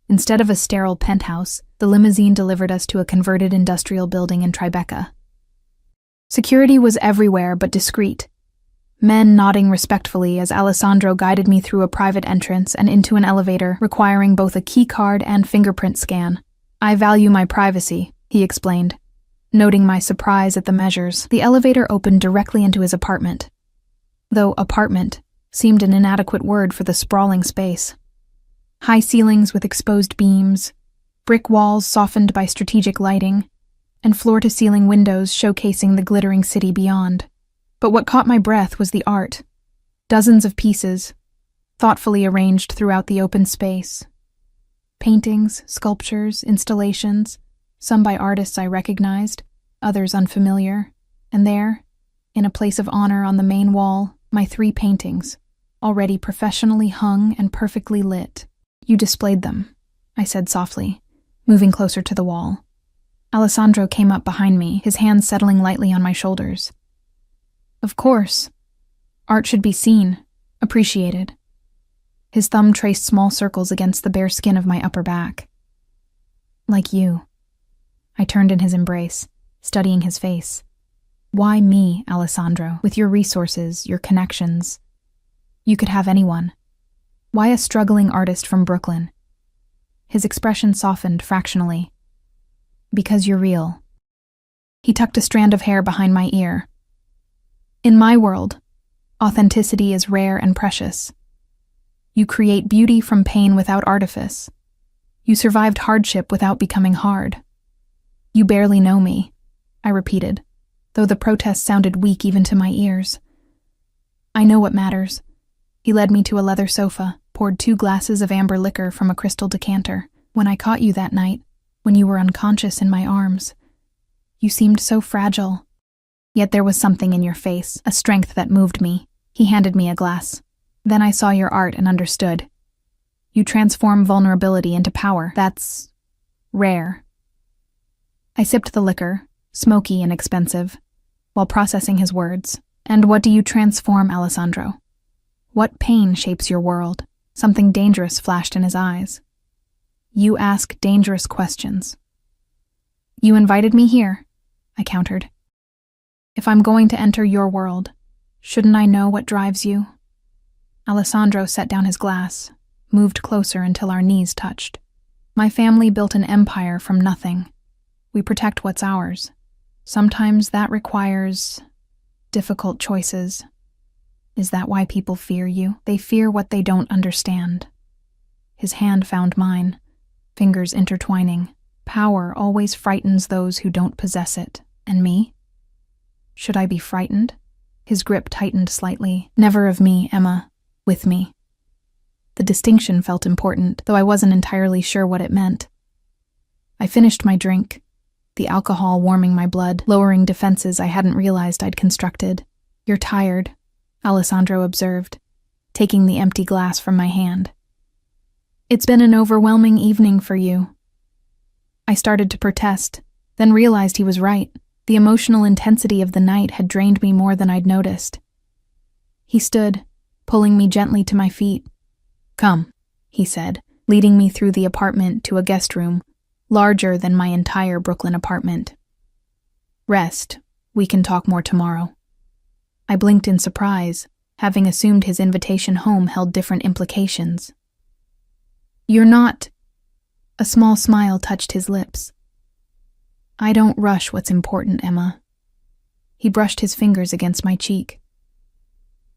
Instead of a sterile penthouse, the limousine delivered us to a converted industrial building in Tribeca. Security was everywhere but discreet, men nodding respectfully as Alessandro guided me through a private entrance and into an elevator requiring both a key card and fingerprint scan. "I value my privacy," he explained, noting my surprise at the measures. The elevator opened directly into his apartment, though apartment seemed an inadequate word for the sprawling space. High ceilings with exposed beams, brick walls softened by strategic lighting, and floor-to-ceiling windows showcasing the glittering city beyond. But what caught my breath was the art. Dozens of pieces, thoughtfully arranged throughout the open space. Paintings, sculptures, installations, some by artists I recognized, others unfamiliar, and there, in a place of honor on the main wall, my 3 paintings, already professionally hung and perfectly lit. "You displayed them," I said softly, moving closer to the wall. Alessandro came up behind me, his hands settling lightly on my shoulders. "Of course. Art should be seen, appreciated." His thumb traced small circles against the bare skin of my upper back. "Like you." I turned in his embrace, studying his face. "Why me, Alessandro? With your resources, your connections. You could have anyone. Why a struggling artist from Brooklyn?" His expression softened fractionally. "Because you're real." He tucked a strand of hair behind my ear. "In my world, authenticity is rare and precious. You create beauty from pain without artifice. You survived hardship without becoming hard. You barely know me," I repeated, though the protest sounded weak even to my ears. "I know what matters." He led me to a leather sofa, poured 2 glasses of amber liquor from a crystal decanter. "When I caught you that night, when you were unconscious in my arms, you seemed so fragile. Yet there was something in your face, a strength that moved me." He handed me a glass. "Then I saw your art and understood. You transform vulnerability into power. That's rare." I sipped the liquor, smoky and expensive, while processing his words. "And what do you transform, Alessandro? What pain shapes your world?" Something dangerous flashed in his eyes. "You ask dangerous questions." "You invited me here," I countered. "If I'm going to enter your world, shouldn't I know what drives you?" Alessandro set down his glass, moved closer until our knees touched. "My family built an empire from nothing. We protect what's ours. Sometimes that requires difficult choices. Is that why people fear you? They fear what they don't understand." His hand found mine, fingers intertwining. "Power always frightens those who don't possess it. And me? Should I be frightened?" His grip tightened slightly. "Never of me, Emma. With me." The distinction felt important, though I wasn't entirely sure what it meant. I finished my drink, the alcohol warming my blood, lowering defenses I hadn't realized I'd constructed. "You're tired," Alessandro observed, taking the empty glass from my hand. "It's been an overwhelming evening for you." I started to protest, then realized he was right. The emotional intensity of the night had drained me more than I'd noticed. He stood, pulling me gently to my feet. "Come," he said, leading me through the apartment to a guest room, larger than my entire Brooklyn apartment. "Rest. We can talk more tomorrow." I blinked in surprise, having assumed his invitation home held different implications. "You're not—" A small smile touched his lips. "I don't rush what's important, Emma." He brushed his fingers against my cheek.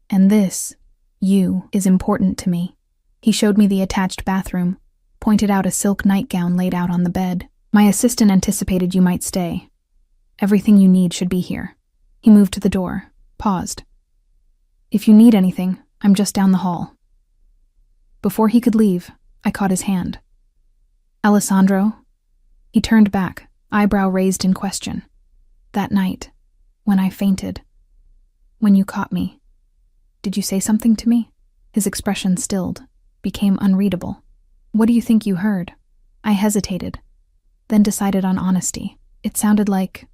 "And this, you, is important to me." He showed me the attached bathroom, pointed out a silk nightgown laid out on the bed. "My assistant anticipated you might stay. Everything you need should be here." He moved to the door, paused. "If you need anything, I'm just down the hall." Before he could leave, I caught his hand. "Alessandro?" He turned back, eyebrow raised in question. "That night, when I fainted, when you caught me, did you say something to me?" His expression stilled, became unreadable. "What do you think you heard?" I hesitated, then decided on honesty. "It sounded like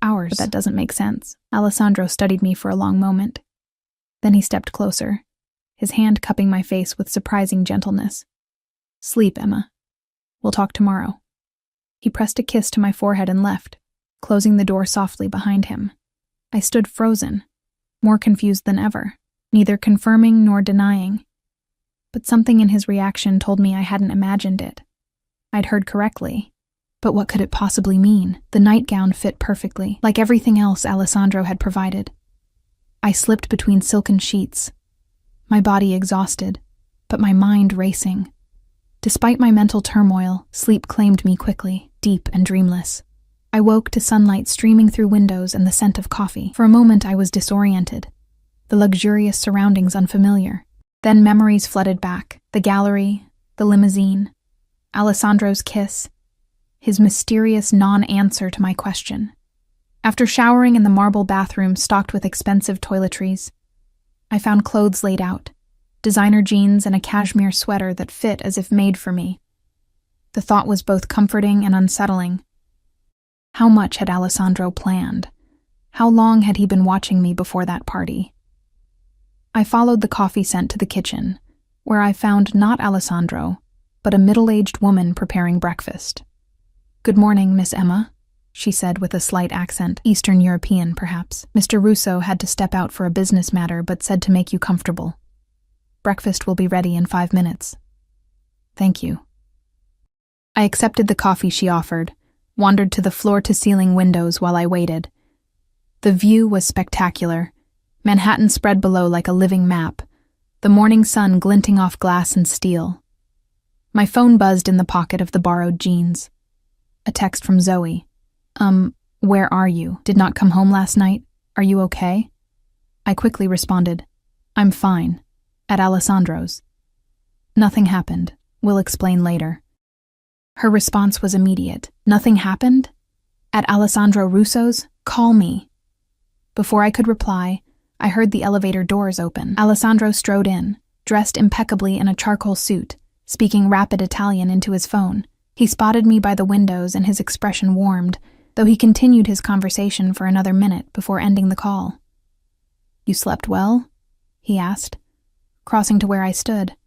ours, but that doesn't make sense." Alessandro studied me for a long moment. Then he stepped closer, his hand cupping my face with surprising gentleness. "Sleep, Emma. We'll talk tomorrow." He pressed a kiss to my forehead and left, closing the door softly behind him. I stood frozen, more confused than ever, neither confirming nor denying. But something in his reaction told me I hadn't imagined it. I'd heard correctly. But what could it possibly mean? The nightgown fit perfectly, like everything else Alessandro had provided. I slipped between silken sheets, my body exhausted, but my mind racing. Despite my mental turmoil, sleep claimed me quickly, deep and dreamless. I woke to sunlight streaming through windows and the scent of coffee. For a moment I was disoriented, the luxurious surroundings unfamiliar. Then memories flooded back, the gallery, the limousine, Alessandro's kiss, his mysterious non-answer to my question. After showering in the marble bathroom stocked with expensive toiletries, I found clothes laid out, designer jeans and a cashmere sweater that fit as if made for me. The thought was both comforting and unsettling. How much had Alessandro planned? How long had he been watching me before that party? I followed the coffee scent to the kitchen, where I found not Alessandro, but a middle-aged woman preparing breakfast. "Good morning, Miss Emma," she said with a slight accent, Eastern European perhaps. "Mr. Russo had to step out for a business matter but said to make you comfortable. Breakfast will be ready in 5 minutes." "Thank you." I accepted the coffee she offered, wandered to the floor-to-ceiling windows while I waited. The view was spectacular. Manhattan spread below like a living map, the morning sun glinting off glass and steel. My phone buzzed in the pocket of the borrowed jeans. A text from Zoe. Where are you? Did not come home last night? Are you okay?" I quickly responded, "I'm fine. At Alessandro's." "Nothing happened. We'll explain later." Her response was immediate. "Nothing happened? At Alessandro Russo's? Call me." Before I could reply, I heard the elevator doors open. Alessandro strode in, dressed impeccably in a charcoal suit, speaking rapid Italian into his phone. He spotted me by the windows and his expression warmed, though he continued his conversation for another minute before ending the call. "You slept well?" he asked, crossing to where I stood.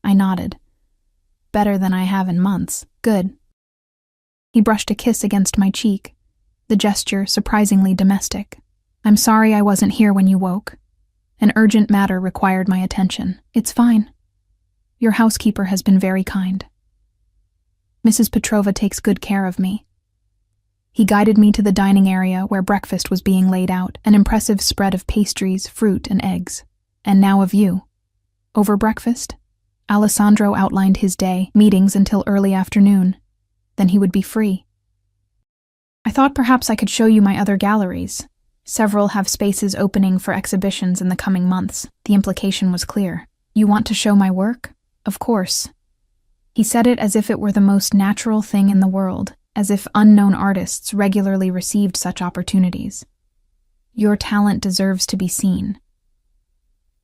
I nodded. "Better than I have in months. Good." He brushed a kiss against my cheek, the gesture surprisingly domestic. "I'm sorry I wasn't here when you woke. An urgent matter required my attention." "It's fine. Your housekeeper has been very kind. Mrs. Petrova takes good care of me." He guided me to the dining area where breakfast was being laid out, an impressive spread of pastries, fruit, and eggs. And now a view. Over breakfast, Alessandro outlined his day, meetings until early afternoon. Then he would be free. "I thought perhaps I could show you my other galleries. Several have spaces opening for exhibitions in the coming months." The implication was clear. "You want to show my work?" Of course. He said it as if it were the most natural thing in the world, as if unknown artists regularly received such opportunities. Your talent deserves to be seen.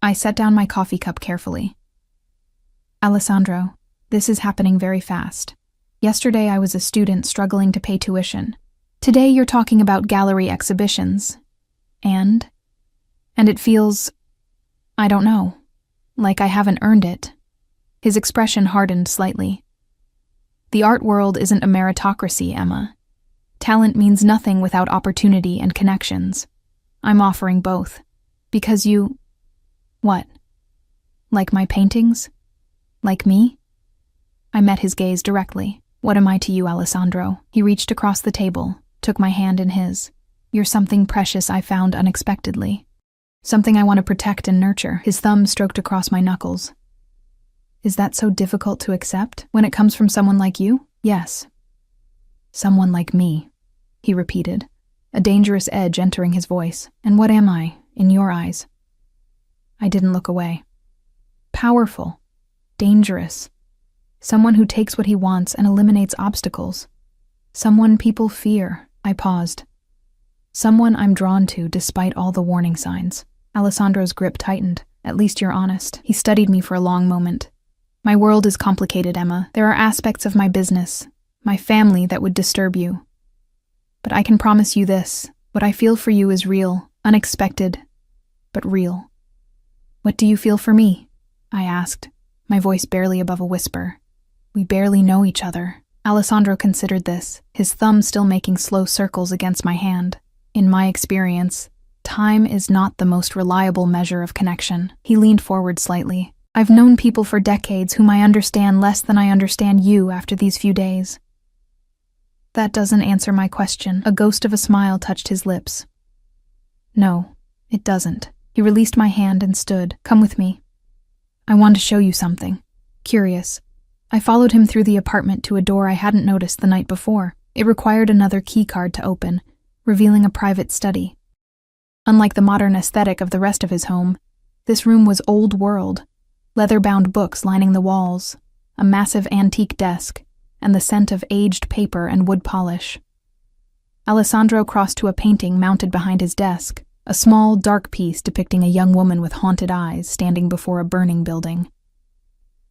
I set down my coffee cup carefully. Alessandro, this is happening very fast. Yesterday I was a student struggling to pay tuition. Today you're talking about gallery exhibitions. And it feels, I don't know, like I haven't earned it. His expression hardened slightly. The art world isn't a meritocracy, Emma. Talent means nothing without opportunity and connections. I'm offering both. Because you... What? Like my paintings? Like me? I met his gaze directly. What am I to you, Alessandro? He reached across the table, took my hand in his. You're something precious I found unexpectedly. Something I want to protect and nurture. His thumb stroked across my knuckles. Is that so difficult to accept when it comes from someone like you? Yes. Someone like me, he repeated, a dangerous edge entering his voice. And what am I, in your eyes? I didn't look away. Powerful. Dangerous. Someone who takes what he wants and eliminates obstacles. Someone people fear. I paused. Someone I'm drawn to despite all the warning signs. Alessandro's grip tightened. At least you're honest. He studied me for a long moment. My world is complicated, Emma. There are aspects of my business, my family that would disturb you. But I can promise you this. What I feel for you is real, unexpected, but real. What do you feel for me? I asked, my voice barely above a whisper. We barely know each other. Alessandro considered this, his thumb still making slow circles against my hand. In my experience, time is not the most reliable measure of connection. He leaned forward slightly. I've known people for decades whom I understand less than I understand you after these few days. That doesn't answer my question. A ghost of a smile touched his lips. No, it doesn't. He released my hand and stood. Come with me. I want to show you something. Curious. I followed him through the apartment to a door I hadn't noticed the night before. It required another key card to open, revealing a private study. Unlike the modern aesthetic of the rest of his home, this room was old world. Leather-bound books lining the walls, a massive antique desk, and the scent of aged paper and wood polish. Alessandro crossed to a painting mounted behind his desk, a small, dark piece depicting a young woman with haunted eyes standing before a burning building.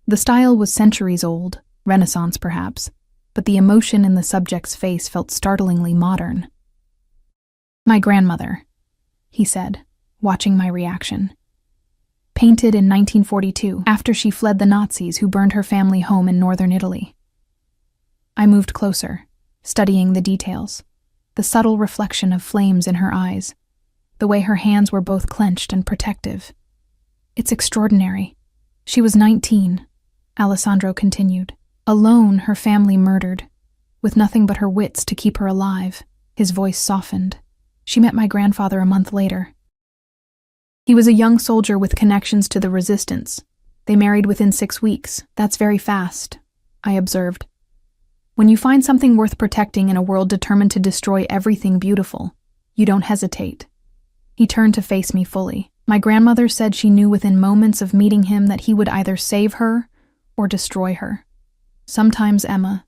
The style was centuries old, Renaissance perhaps, but the emotion in the subject's face felt startlingly modern. My grandmother, he said, watching my reaction. Painted in 1942, after she fled the Nazis who burned her family home in northern Italy. I moved closer, studying the details, the subtle reflection of flames in her eyes, the way her hands were both clenched and protective. It's extraordinary. She was 19, Alessandro continued. Alone, her family murdered, with nothing but her wits to keep her alive. His voice softened. She met my grandfather a month later. He was a young soldier with connections to the resistance. They married within 6 weeks. That's very fast, I observed. When you find something worth protecting in a world determined to destroy everything beautiful, you don't hesitate. He turned to face me fully. My grandmother said she knew within moments of meeting him that he would either save her or destroy her. Sometimes, Emma,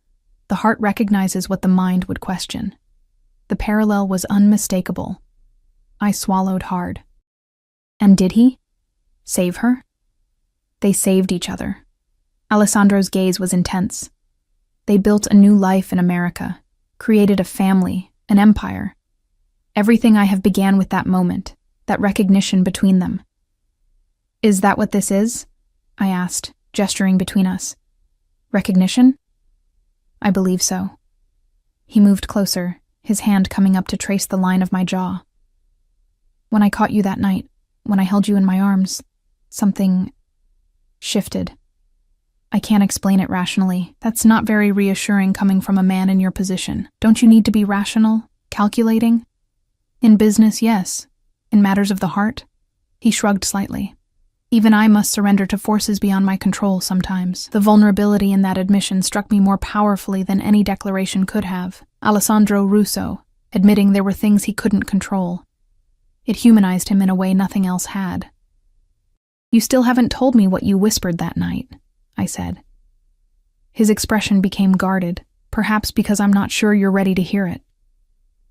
the heart recognizes what the mind would question. The parallel was unmistakable. I swallowed hard. And did he? Save her? They saved each other. Alessandro's gaze was intense. They built a new life in America, created a family, an empire. Everything I have began with that moment, that recognition between them. Is that what this is? I asked, gesturing between us. Recognition? I believe so. He moved closer, his hand coming up to trace the line of my jaw. When I caught you that night, when I held you in my arms, something shifted. I can't explain it rationally. That's not very reassuring coming from a man in your position. Don't you need to be rational, calculating? In business, yes. In matters of the heart? He shrugged slightly. Even I must surrender to forces beyond my control sometimes. The vulnerability in that admission struck me more powerfully than any declaration could have. Alessandro Russo, admitting there were things he couldn't control. It humanized him in a way nothing else had. You still haven't told me what you whispered that night. I said. His expression became guarded, perhaps because I'm not sure you're ready to hear it.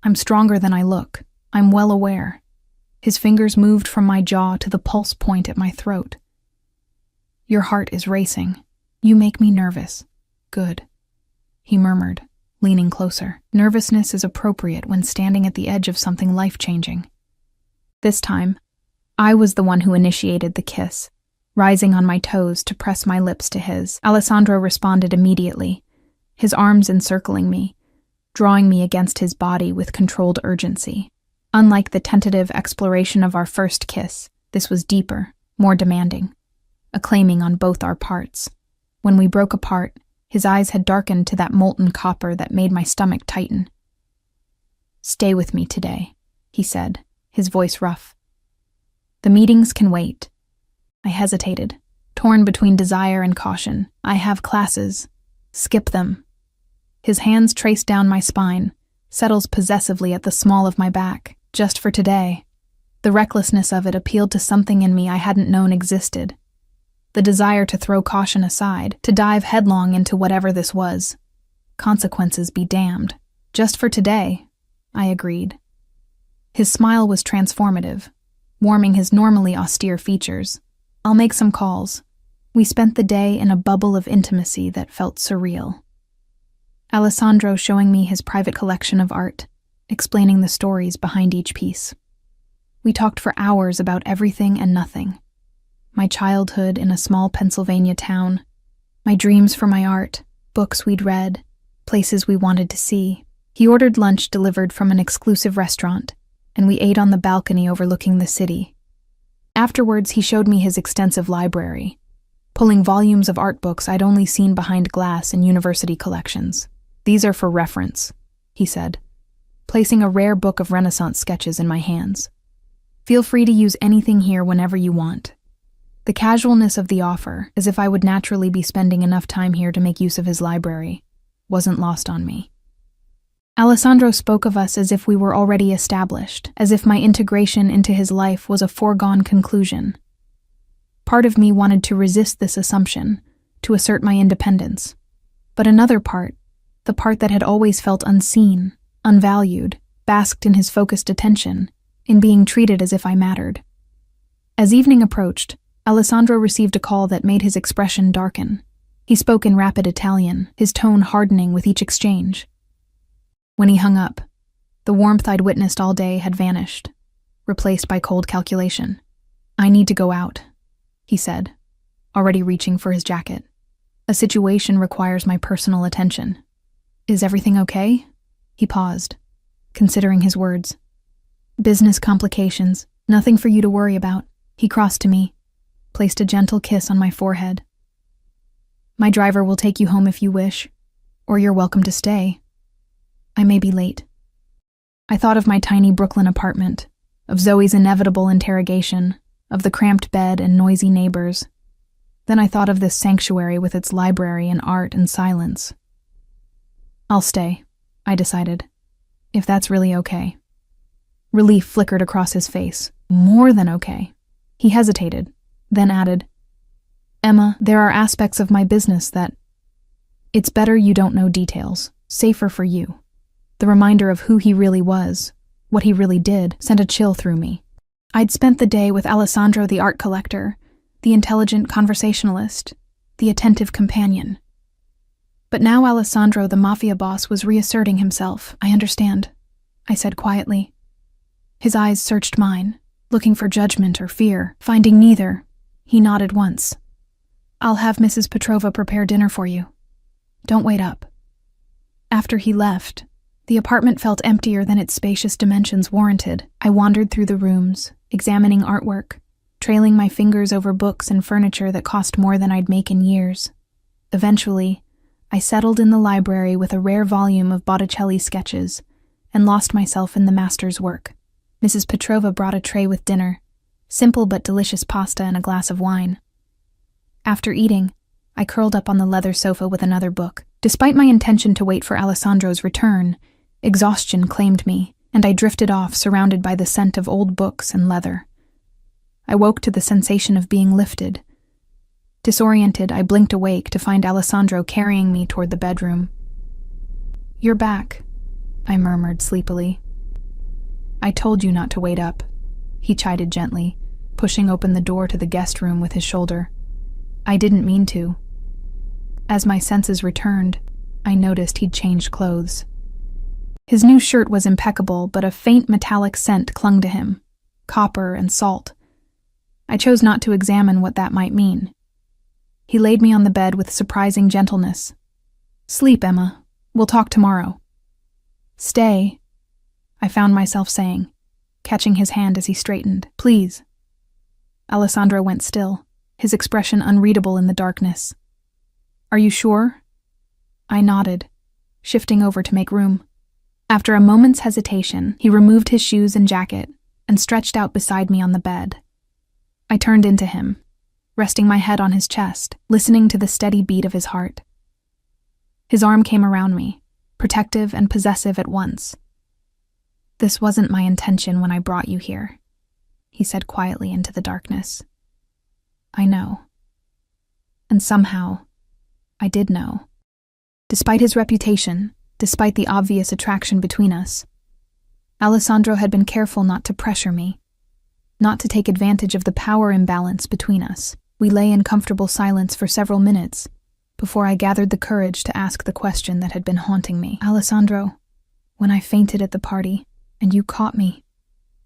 I'm stronger than I look. I'm well aware. His fingers moved from my jaw to the pulse point at my throat. Your heart is racing. You make me nervous. Good, he murmured, leaning closer. Nervousness is appropriate when standing at the edge of something life-changing. This time, I was the one who initiated the kiss, rising on my toes to press my lips to his. Alessandro responded immediately, his arms encircling me, drawing me against his body with controlled urgency. Unlike the tentative exploration of our first kiss, this was deeper, more demanding, a claiming on both our parts. When we broke apart, his eyes had darkened to that molten copper that made my stomach tighten. Stay with me today, he said, his voice rough. The meetings can wait. I hesitated, torn between desire and caution. I have classes. Skip them. His hands traced down my spine, settles possessively at the small of my back. Just for today. The recklessness of it appealed to something in me I hadn't known existed. The desire to throw caution aside, to dive headlong into whatever this was. Consequences be damned. Just for today, I agreed. His smile was transformative, warming his normally austere features. I'll make some calls. We spent the day in a bubble of intimacy that felt surreal. Alessandro showing me his private collection of art, explaining the stories behind each piece. We talked for hours about everything and nothing. My childhood in a small Pennsylvania town, my dreams for my art, books we'd read, places we wanted to see. He ordered lunch delivered from an exclusive restaurant, and we ate on the balcony overlooking the city. Afterwards, he showed me his extensive library, pulling volumes of art books I'd only seen behind glass in university collections. These are for reference, he said, placing a rare book of Renaissance sketches in my hands. Feel free to use anything here whenever you want. The casualness of the offer, as if I would naturally be spending enough time here to make use of his library, wasn't lost on me. Alessandro spoke of us as if we were already established, as if my integration into his life was a foregone conclusion. Part of me wanted to resist this assumption, to assert my independence. But another part, the part that had always felt unseen, unvalued, basked in his focused attention, in being treated as if I mattered. As evening approached, Alessandro received a call that made his expression darken. He spoke in rapid Italian, his tone hardening with each exchange. When he hung up, the warmth I'd witnessed all day had vanished, replaced by cold calculation. I need to go out, he said, already reaching for his jacket. A situation requires my personal attention. Is everything okay? He paused, considering his words. Business complications, nothing for you to worry about. He crossed to me, placed a gentle kiss on my forehead. My driver will take you home if you wish, or you're welcome to stay. I may be late. I thought of my tiny Brooklyn apartment, of Zoe's inevitable interrogation, of the cramped bed and noisy neighbors. Then I thought of this sanctuary with its library and art and silence. I'll stay, I decided, if that's really okay. Relief flickered across his face. More than okay. He hesitated, then added, Emma, there are aspects of my business that... It's better you don't know details. Safer for you. The reminder of who he really was, what he really did, sent a chill through me. I'd spent the day with Alessandro the art collector, the intelligent conversationalist, the attentive companion. But now Alessandro the mafia boss was reasserting himself. I understand, I said quietly. His eyes searched mine, looking for judgment or fear. Finding neither, he nodded once. I'll have Mrs. Petrova prepare dinner for you. Don't wait up. After he left, the apartment felt emptier than its spacious dimensions warranted. I wandered through the rooms, examining artwork, trailing my fingers over books and furniture that cost more than I'd make in years. Eventually, I settled in the library with a rare volume of Botticelli sketches and lost myself in the master's work. Mrs. Petrova brought a tray with dinner, simple but delicious pasta and a glass of wine. After eating, I curled up on the leather sofa with another book. Despite my intention to wait for Alessandro's return, exhaustion claimed me, and I drifted off surrounded by the scent of old books and leather. I woke to the sensation of being lifted. Disoriented, I blinked awake to find Alessandro carrying me toward the bedroom. "You're back," I murmured sleepily. "I told you not to wait up," he chided gently, pushing open the door to the guest room with his shoulder. "I didn't mean to." As my senses returned, I noticed he'd changed clothes. His new shirt was impeccable, but a faint metallic scent clung to him, copper and salt. I chose not to examine what that might mean. He laid me on the bed with surprising gentleness. "Sleep, Emma. We'll talk tomorrow." "Stay," I found myself saying, catching his hand as he straightened. "Please." Alessandro went still, his expression unreadable in the darkness. "Are you sure?" I nodded, shifting over to make room. After a moment's hesitation, he removed his shoes and jacket and stretched out beside me on the bed. I turned into him, resting my head on his chest, listening to the steady beat of his heart. His arm came around me, protective and possessive at once. "This wasn't my intention when I brought you here," he said quietly into the darkness. "I know." And somehow, I did know. Despite his reputation, despite the obvious attraction between us, Alessandro had been careful not to pressure me, not to take advantage of the power imbalance between us. We lay in comfortable silence for several minutes before I gathered the courage to ask the question that had been haunting me. "Alessandro, when I fainted at the party and you caught me,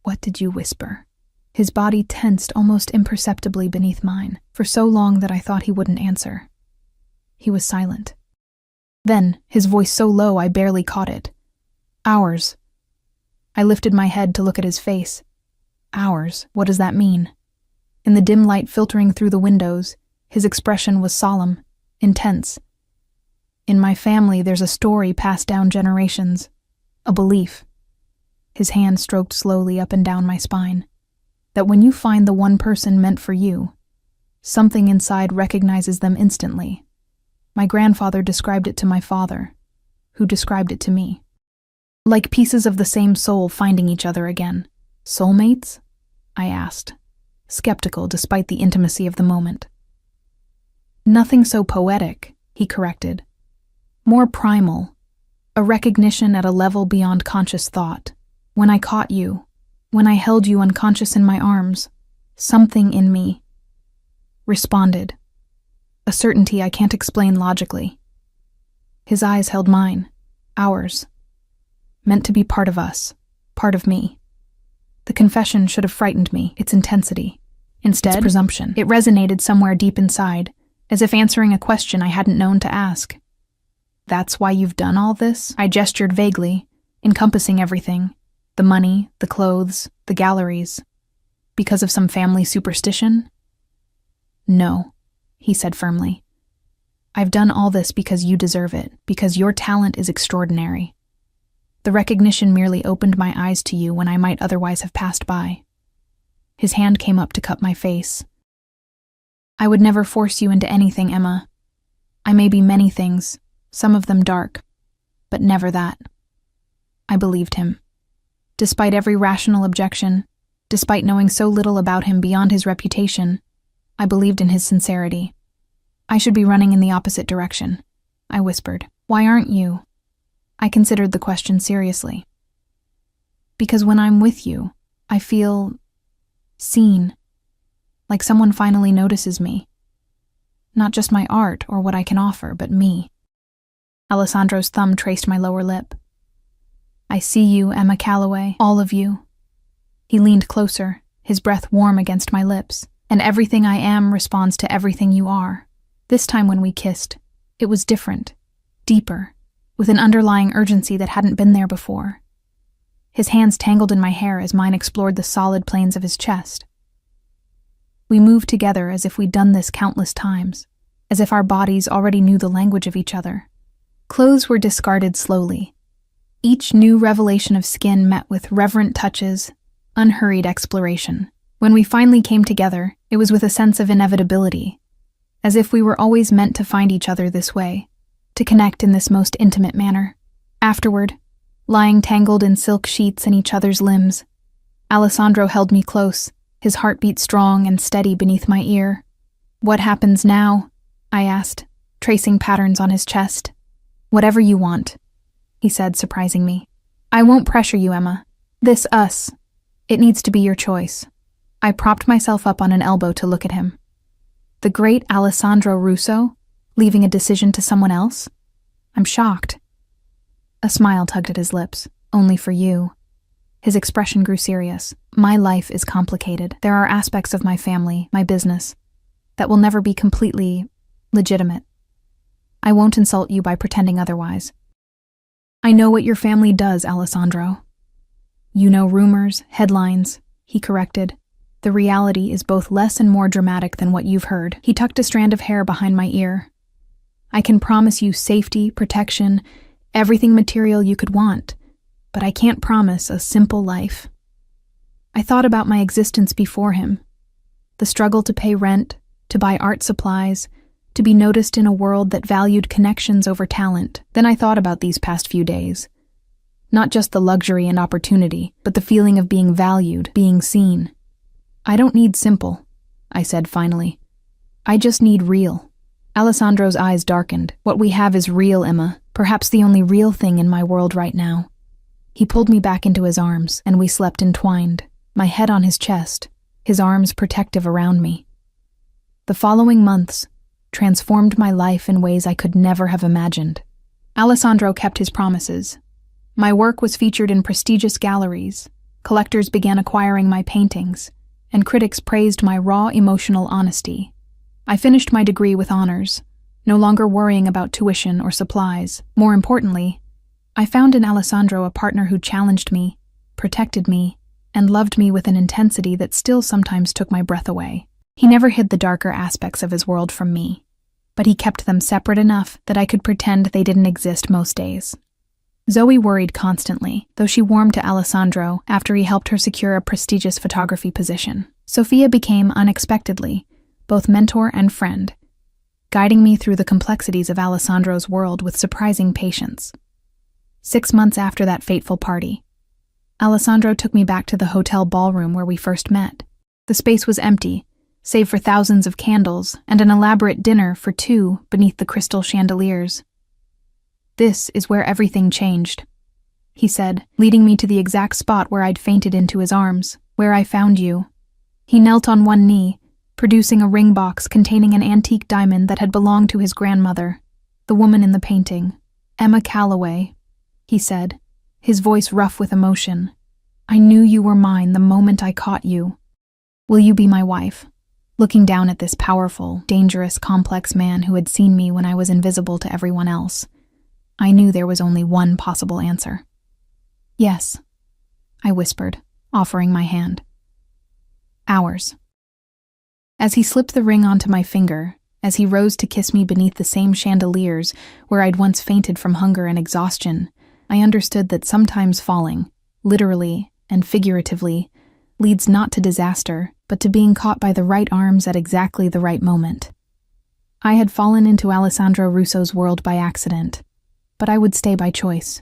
what did you whisper?" His body tensed almost imperceptibly beneath mine, for so long that I thought he wouldn't answer. He was silent. Then, his voice so low I barely caught it. "Ours." I lifted my head to look at his face. Ours, what does that mean? In the dim light filtering through the windows, his expression was solemn, intense. "In my family, there's a story passed down generations, a belief." His hand stroked slowly up and down my spine. "That when you find the one person meant for you, something inside recognizes them instantly. My grandfather described it to my father, who described it to me. Like pieces of the same soul finding each other again. Soulmates?" I asked, skeptical despite the intimacy of the moment. "Nothing so poetic," he corrected. "More primal, a recognition at a level beyond conscious thought. When I caught you, when I held you unconscious in my arms, something in me responded. A certainty I can't explain logically." His eyes held mine, ours. Meant to be part of us, part of me. The confession should have frightened me, its intensity. Instead, its presumption. It resonated somewhere deep inside, as if answering a question I hadn't known to ask. "That's why you've done all this?" I gestured vaguely, encompassing everything. The money, the clothes, the galleries. Because of some family superstition? "No," he said firmly. "I've done all this because you deserve it, because your talent is extraordinary. The recognition merely opened my eyes to you when I might otherwise have passed by." His hand came up to cup my face. "I would never force you into anything, Emma. I may be many things, some of them dark, but never that." I believed him. Despite every rational objection, despite knowing so little about him beyond his reputation, I believed in his sincerity. "I should be running in the opposite direction," I whispered. "Why aren't you?" I considered the question seriously. "Because when I'm with you, I feel seen, like someone finally notices me. Not just my art or what I can offer, but me." Alessandro's thumb traced my lower lip. "I see you, Emma Calloway, all of you." He leaned closer, his breath warm against my lips. "And everything I am responds to everything you are." This time when we kissed, it was different, deeper, with an underlying urgency that hadn't been there before. His hands tangled in my hair as mine explored the solid planes of his chest. We moved together as if we'd done this countless times, as if our bodies already knew the language of each other. Clothes were discarded slowly. Each new revelation of skin met with reverent touches, unhurried exploration. When we finally came together, it was with a sense of inevitability, as if we were always meant to find each other this way, to connect in this most intimate manner. Afterward, lying tangled in silk sheets in each other's limbs, Alessandro held me close, his heartbeat strong and steady beneath my ear. "What happens now?" I asked, tracing patterns on his chest. "Whatever you want," he said, surprising me. "I won't pressure you, Emma. This us. It needs to be your choice." I propped myself up on an elbow to look at him. The great Alessandro Russo, leaving a decision to someone else? I'm shocked. A smile tugged at his lips. "Only for you." His expression grew serious. "My life is complicated. There are aspects of my family, my business, that will never be completely legitimate. I won't insult you by pretending otherwise. I know what your family does, Alessandro." "You know rumors, headlines," he corrected. "The reality is both less and more dramatic than what you've heard." He tucked a strand of hair behind my ear. "I can promise you safety, protection, everything material you could want, but I can't promise a simple life." I thought about my existence before him. The struggle to pay rent, to buy art supplies, to be noticed in a world that valued connections over talent. Then I thought about these past few days. Not just the luxury and opportunity, but the feeling of being valued, being seen. "I don't need simple," I said finally. "I just need real." Alessandro's eyes darkened. "What we have is real, Emma. Perhaps the only real thing in my world right now." He pulled me back into his arms, and we slept entwined, my head on his chest, his arms protective around me. The following months transformed my life in ways I could never have imagined. Alessandro kept his promises. My work was featured in prestigious galleries, collectors began acquiring my paintings, and critics praised my raw emotional honesty. I finished my degree with honors, no longer worrying about tuition or supplies. More importantly, I found in Alessandro a partner who challenged me, protected me, and loved me with an intensity that still sometimes took my breath away. He never hid the darker aspects of his world from me, but he kept them separate enough that I could pretend they didn't exist most days. Zoe worried constantly, though she warmed to Alessandro after he helped her secure a prestigious photography position. Sophia became, unexpectedly, both mentor and friend, guiding me through the complexities of Alessandro's world with surprising patience. 6 months after that fateful party, Alessandro took me back to the hotel ballroom where we first met. The space was empty, save for thousands of candles and an elaborate dinner for two beneath the crystal chandeliers. "This is where everything changed," he said, leading me to the exact spot where I'd fainted into his arms, "where I found you." He knelt on one knee, producing a ring box containing an antique diamond that had belonged to his grandmother, the woman in the painting. "Emma Calloway," he said, his voice rough with emotion. "I knew you were mine the moment I caught you. Will you be my wife?" Looking down at this powerful, dangerous, complex man who had seen me when I was invisible to everyone else, I knew there was only one possible answer. "Yes," I whispered, offering my hand. Ours. As he slipped the ring onto my finger, as he rose to kiss me beneath the same chandeliers where I'd once fainted from hunger and exhaustion, I understood that sometimes falling, literally and figuratively, leads not to disaster, but to being caught by the right arms at exactly the right moment. I had fallen into Alessandro Russo's world by accident, but I would stay by choice.